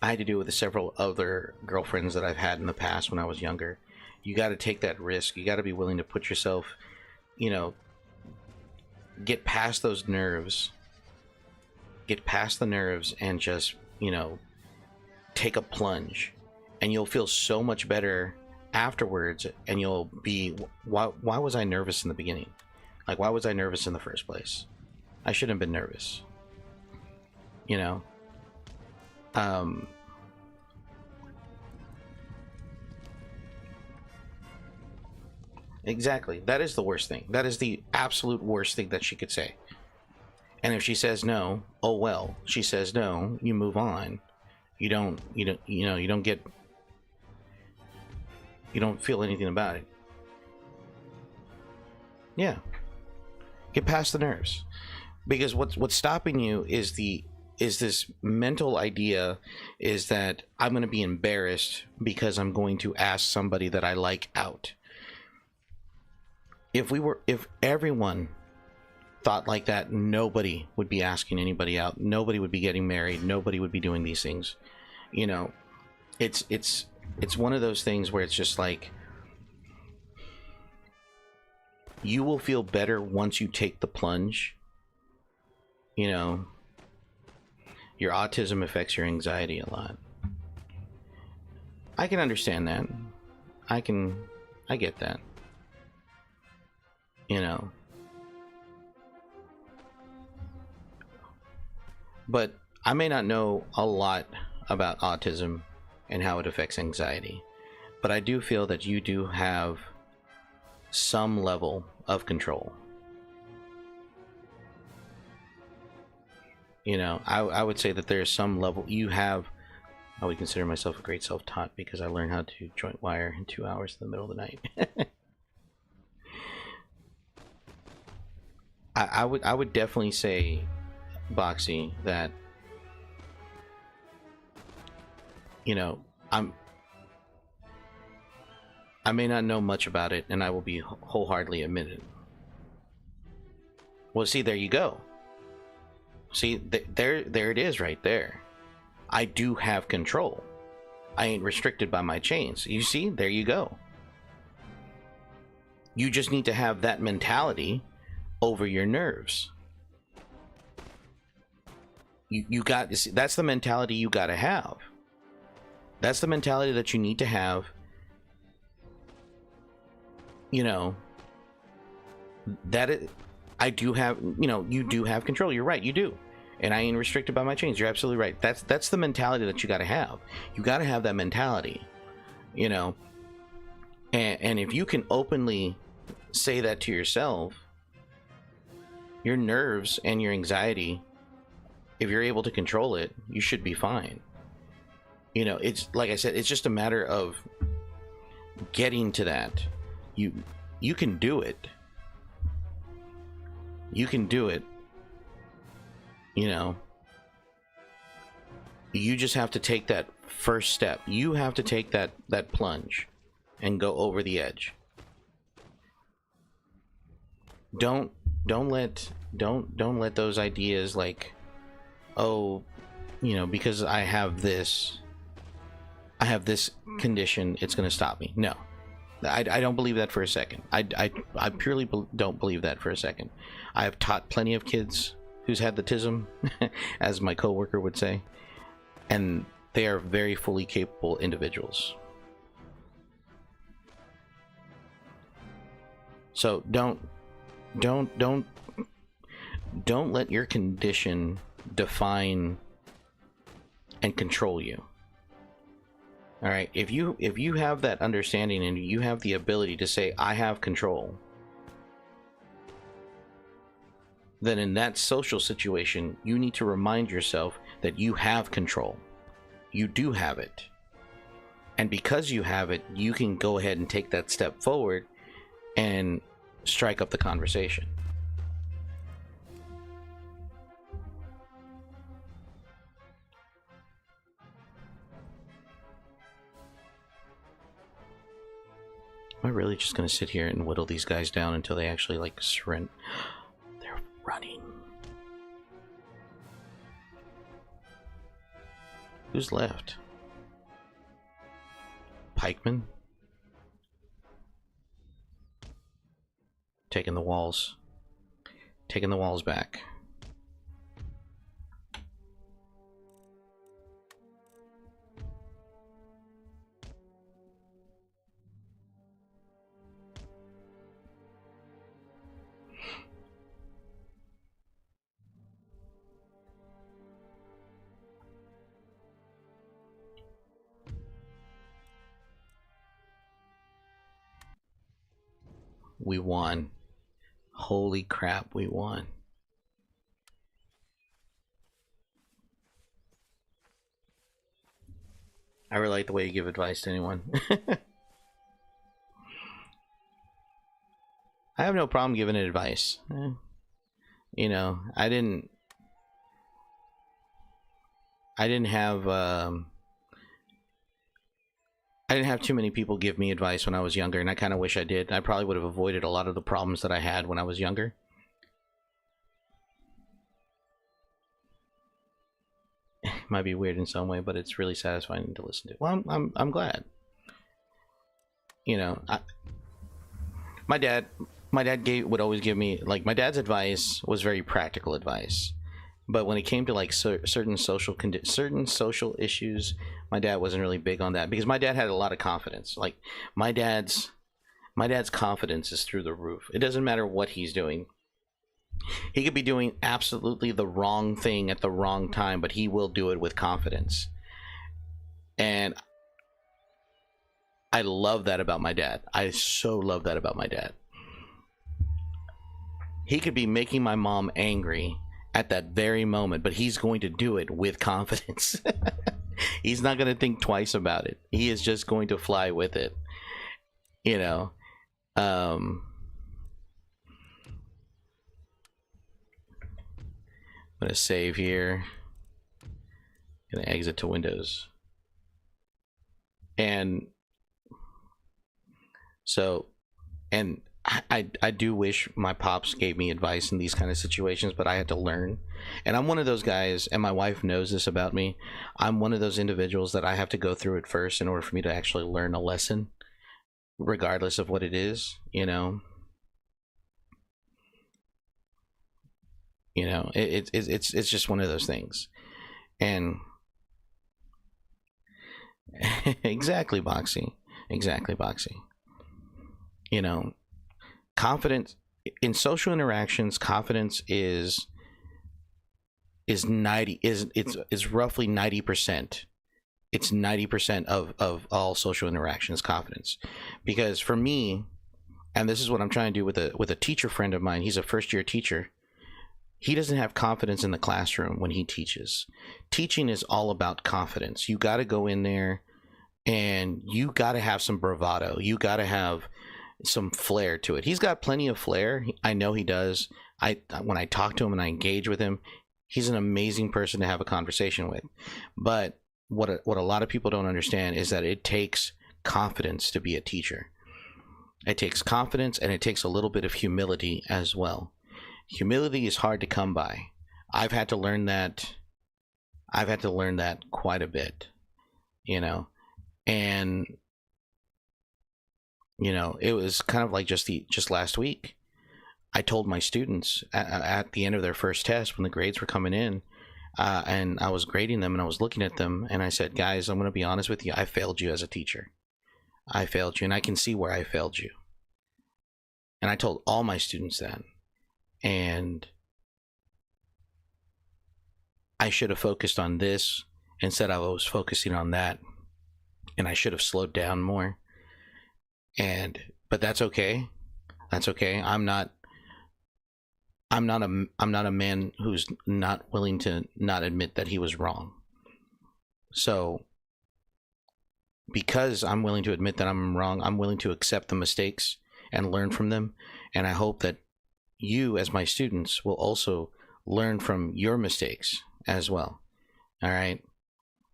I had to do it with several other girlfriends that I've had in the past when I was younger. You got to take that risk. You got to be willing to put yourself, get past those nerves, and just, take a plunge, and you'll feel so much better afterwards. And you'll be, why was I nervous in the beginning? Like, why was I nervous in the first place? I shouldn't have been nervous. Exactly. That is the worst thing. That is the absolute worst thing that she could say. And if she says no, oh well. She says no, you move on. You don't feel anything about it. Yeah. Get past the nerves. Because what's stopping you is this mental idea is that I'm going to be embarrassed because I'm going to ask somebody that I like out. If everyone thought like that, nobody would be asking anybody out. Nobody would be getting married. Nobody would be doing these things. It's one of those things where it's just like, you will feel better once you take the plunge. Your autism affects your anxiety a lot. I can understand that. I get that. But I may not know a lot about autism and how it affects anxiety, but I do feel that you do have some level of control. I would say that there's some level you have. I would consider myself a great self-taught because I learned how to joint wire in 2 hours in the middle of the night. I would definitely say, Boxy, that I may not know much about it, and I will be wholeheartedly admitted. Well, see, there you go. See, there it is right there. I do have control. I ain't restricted by my chains. You see, there you go. You just need to have that mentality over your nerves. That's the mentality you got to have. That's the mentality that you need to have. I do have, you do have control. You're right, you do. And I ain't restricted by my chains. You're absolutely right. That's the mentality that you got to have. You got to have that mentality, and if you can openly say that to yourself, your nerves and your anxiety, if you're able to control it, you should be fine. It's like I said, it's just a matter of getting to that. You can do it. You can do it. You just have to take that first step. You have to take that plunge and go over the edge. Don't let those ideas like, oh, you know, because I have this condition, it's going to stop me. No, I don't believe that for a second. I purely don't believe that for a second. I have taught plenty of kids who's had the tism, as my coworker would say, and they are very fully capable individuals. So don't let your condition define and control you. All right, if you have that understanding and you have the ability to say I have control, then in that social situation you need to remind yourself that you have control. You do have it, and because you have it, you can go ahead and take that step forward and strike up the conversation. Am I really just gonna sit here and whittle these guys down until they actually like surrender? They're running. Who's left? Pikeman? Taking the walls. Taking the walls back. We won. Holy crap, we won. I really like the way you give advice to anyone. I have no problem giving advice. You know, I didn't have too many people give me advice when I was younger, and I kind of wish I did. I probably would have avoided a lot of the problems that I had when I was younger. It might be weird in some way, but it's really satisfying to listen to. Well, I'm glad. You know, my dad would always give me, like, my dad's advice was very practical advice. But when it came to like certain social issues, my dad wasn't really big on that, because my dad had a lot of confidence. Like my dad's confidence is through the roof. It doesn't matter what he's doing. He could be doing absolutely the wrong thing at the wrong time, but he will do it with confidence. And I love that about my dad. I so love that about my dad. He could be making my mom angry at that very moment, but he's going to do it with confidence. He's not going to think twice about it. He is just going to fly with it. You know, I'm going to save here. Going to exit to Windows. And so, and I do wish my pops gave me advice in these kind of situations, but I had to learn. And I'm one of those guys, and my wife knows this about me. I'm one of those individuals that I have to go through it first in order for me to actually learn a lesson, regardless of what it is, you know. You know, it's just one of those things. And exactly, Boxy. Exactly, Boxy. You know, confidence in social interactions, confidence is roughly 90%. It's 90% of all social interactions, confidence. Because for me, and this is what I'm trying to do with a teacher friend of mine, he's a first year teacher. He doesn't have confidence in the classroom when he teaches. Teaching is all about confidence. You got to go in there and you got to have some bravado. You got to have some flair to it. He's got plenty of flair. I know he does. When I talk to him and I engage with him, He's an amazing person to have a conversation with. But what a lot of people don't understand is that it takes confidence to be a teacher. It takes confidence, and it takes a little bit of humility as well. Humility is hard to come by. I've had to learn that. I've had to learn that quite a bit, you know. And it was kind of like just last week. I told my students at the end of their first test, when the grades were coming in, and I was grading them, and I was looking at them, and I said, guys, I'm going to be honest with you. I failed you as a teacher. I failed you, and I can see where I failed you. And I told all my students that. And I should have focused on this. Instead, I was focusing on that. And I should have slowed down more. But that's okay. That's okay. I'm not a man who's not willing to not admit that he was wrong. So because I'm willing to admit that I'm wrong, I'm willing to accept the mistakes and learn from them. And I hope that you, as my students, will also learn from your mistakes as well. All right.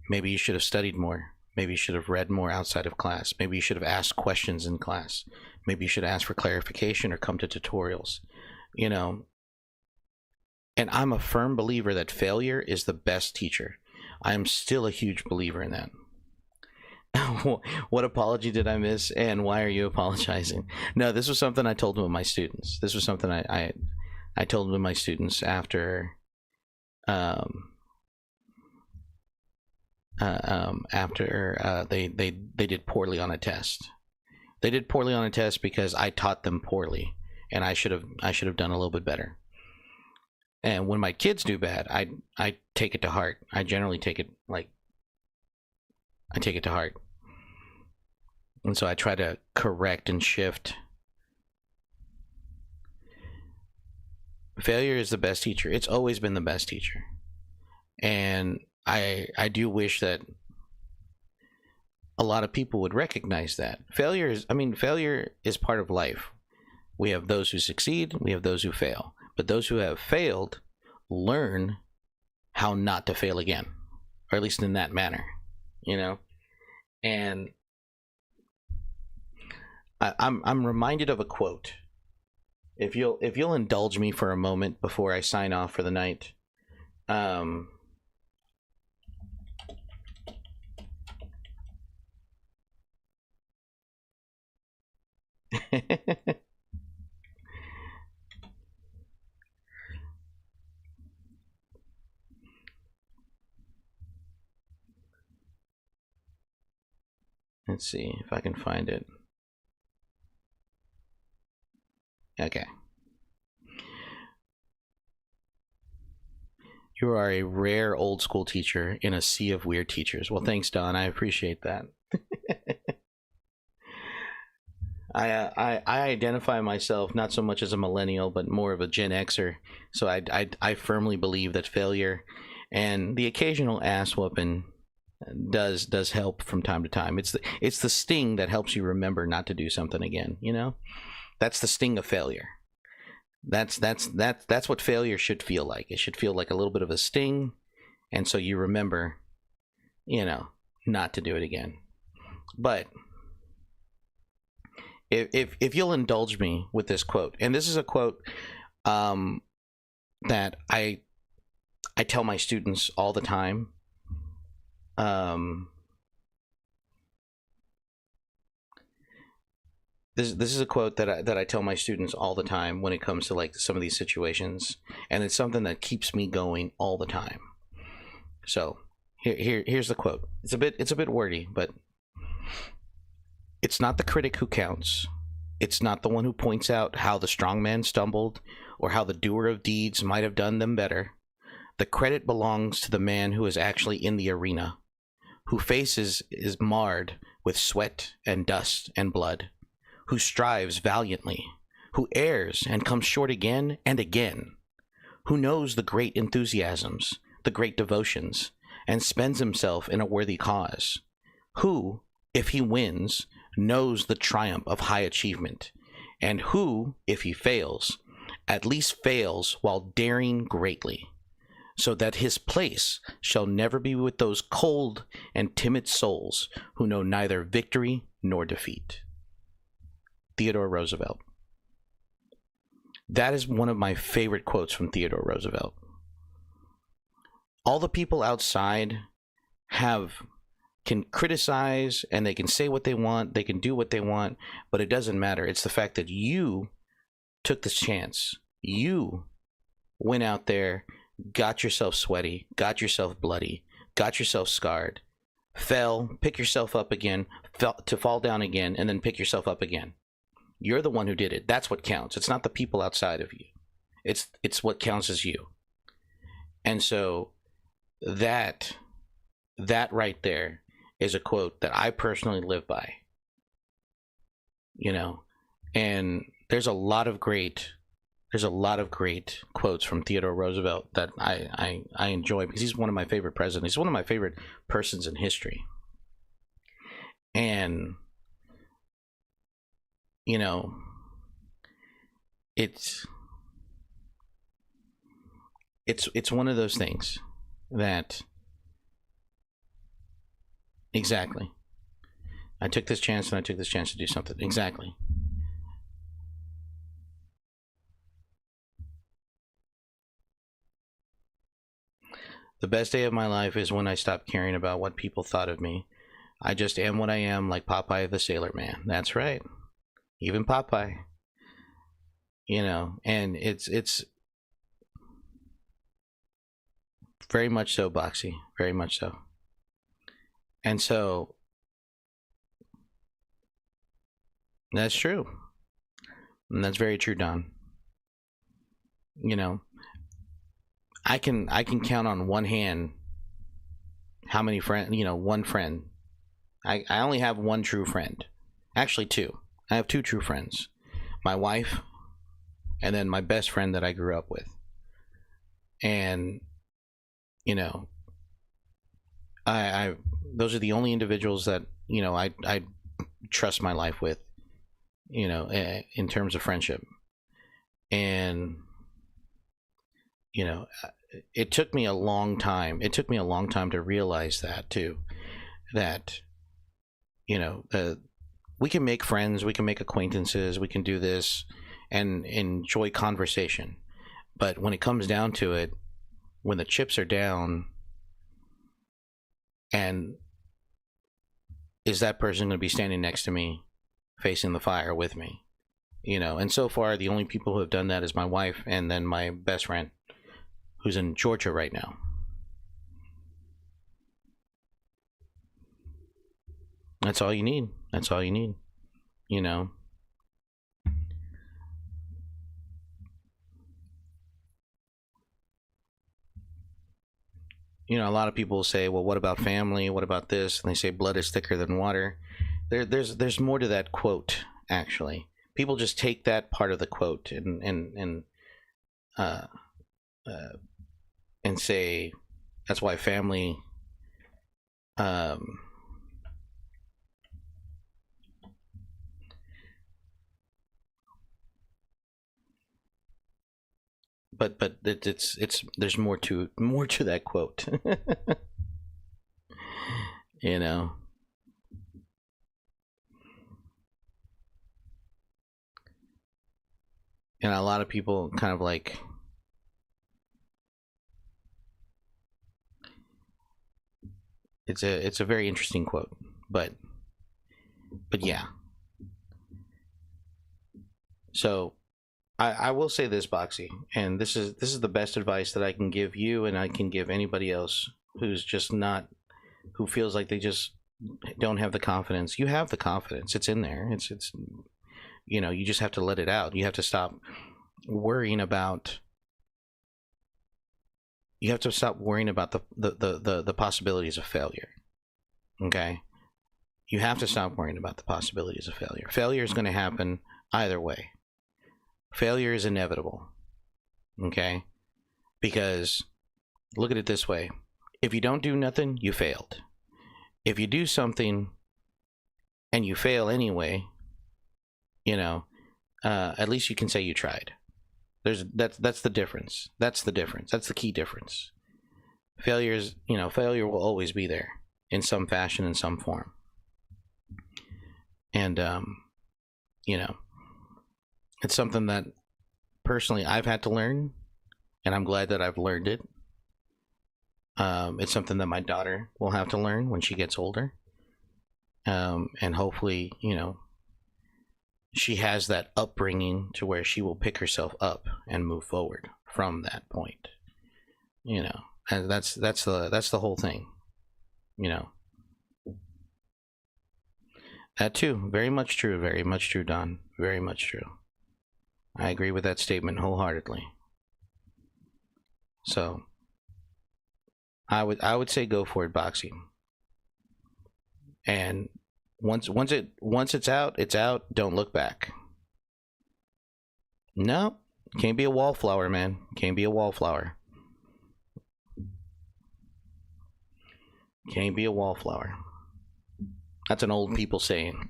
Maybe you should have studied more. Maybe you should have read more outside of class. Maybe you should have asked questions in class. Maybe you should ask for clarification or come to tutorials. And I'm a firm believer that failure is the best teacher. I am still a huge believer in that. What apology did I miss, and why are you apologizing? No, this was something I told to my students. This was something I told to my students after they did poorly on a test. They did poorly on a test because I taught them poorly, and I should have done a little bit better. And when my kids do bad, I take it to heart. I generally take it to heart. And so I try to correct and shift. Failure is the best teacher. It's always been the best teacher. And I do wish that a lot of people would recognize that. Failure is part of life. We have those who succeed, we have those who fail. But those who have failed learn how not to fail again, or at least in that manner, And I'm reminded of a quote. If you'll indulge me for a moment before I sign off for the night. Let's see if I can find it. Okay. You are a rare old school teacher in a sea of weird teachers. Well, thanks, Don. I appreciate that. I identify myself not so much as a millennial, but more of a Gen Xer. So I firmly believe that failure and the occasional ass whooping does help from time to time. It's the sting that helps you remember not to do something again. That's the sting of failure. That's what failure should feel like. It should feel like a little bit of a sting, and so you remember, not to do it again. But if you'll indulge me with this quote, and this is a quote that I tell my students all the time. This is a quote that I tell my students all the time when it comes to like some of these situations, and it's something that keeps me going all the time. So here's the quote. It's a bit wordy, but it's not the critic who counts. It's not the one who points out how the strong man stumbled or how the doer of deeds might have done them better. The credit belongs to the man who is actually in the arena, whose face is marred with sweat and dust and blood, who strives valiantly, who errs and comes short again and again, who knows the great enthusiasms, the great devotions, and spends himself in a worthy cause, who, if he wins, knows the triumph of high achievement, and who, if he fails, at least fails while daring greatly. so that his place shall never be with those cold and timid souls who know neither victory nor defeat. Theodore Roosevelt. That is one of my favorite quotes from Theodore Roosevelt. All the people outside can criticize and they can say what they want, they can do what they want, but it doesn't matter. It's the fact that you took this chance. You went out there, got yourself sweaty, got yourself bloody, got yourself scarred, fell, pick yourself up again, fell to fall down again, and then pick yourself up again. You're the one who did it. That's what counts. It's not the people outside of you. It's what counts as you. And so that right there is a quote that I personally live by. You know, and there's a lot of great quotes from Theodore Roosevelt that I enjoy because he's one of my favorite presidents. He's one of my favorite persons in history. And you know, it's one of those things that exactly. I took this chance and I took this chance to do something. Exactly. The best day of my life is when I stopped caring about what people thought of me. I just am what I am, like Popeye the Sailor Man. That's right. Even Popeye. You know, and it's very much so, Boxy. Very much so. And so that's true. And that's very true, Don. You know, I can count on one hand how many friends, you know, one friend. I only have one true friend. Actually, two. I have two true friends. My wife and then my best friend that I grew up with. And you know, I those are the only individuals that, you know, I trust my life with, you know, in terms of friendship. And you know, it took me a long time. It took me a long time to realize that too, that you know, we can make friends, we can make acquaintances, we can do this and enjoy conversation, but when it comes down to it, when the chips are down, and is that person going to be standing next to me facing the fire with me, you know? And so far the only people who have done that is my wife and then my best friend who's in Georgia right now. That's all you need. That's all you need, you know. You know, a lot of people say, well, what about family? What about this? And they say blood is thicker than water. There's more to that quote, actually. People just take that part of the quote and say that's why family but it's there's more to that quote. You know, and a lot of people kind of like it's a very interesting quote, but yeah. So I will say this, Boxy, and this is the best advice that I can give you, and I can give anybody else who's just not, who feels like they just don't have the confidence. You have the confidence; it's in there. It's you know, you just have to let it out. You have to stop worrying about. You have to stop worrying about the possibilities of failure. Okay, you have to stop worrying about the possibilities of failure. Failure is going to happen either way. Failure is inevitable, okay? Because look at it this way. If you don't do nothing, you failed. If you do something and you fail anyway, you know, at least you can say you tried. That's the difference. That's the difference. That's the key difference. failure will always be there in some fashion, in some form. And it's something that personally I've had to learn, and I'm glad that I've learned it. It's something that my daughter will have to learn when she gets older. And hopefully, she has that upbringing to where she will pick herself up and move forward from that point. And that's the whole thing. That too, very much true, Don, very much true. I agree with that statement wholeheartedly. So, I would say go for it, boxing. And once it's out, it's out. Don't look back. No, can't be a wallflower, man. Can't be a wallflower. Can't be a wallflower. That's an old people saying.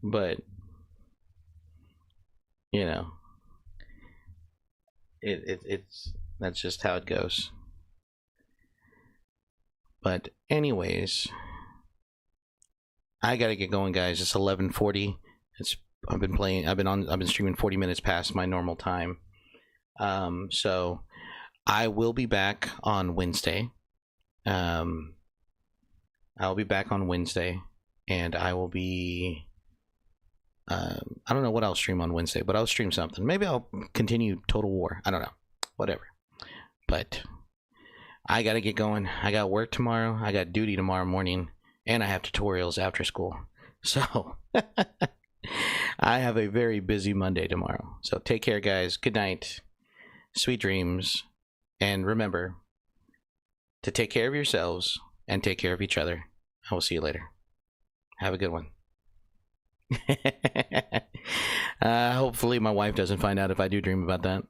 But it's that's just how it goes. But anyways, I gotta get going, guys. It's 11:40. I've been streaming 40 minutes past my normal time. So I will be back on Wednesday. I'll be back on Wednesday, and I will be. I don't know what I'll stream on Wednesday, but I'll stream something. Maybe I'll continue Total War. I don't know. Whatever. But I gotta get going. I got work tomorrow. I got duty tomorrow morning, and I have tutorials after school. So I have a very busy Monday tomorrow. So take care, guys. Good night. Sweet dreams. And remember to take care of yourselves and take care of each other. I will see you later. Have a good one. Hopefully my wife doesn't find out if I do dream about that.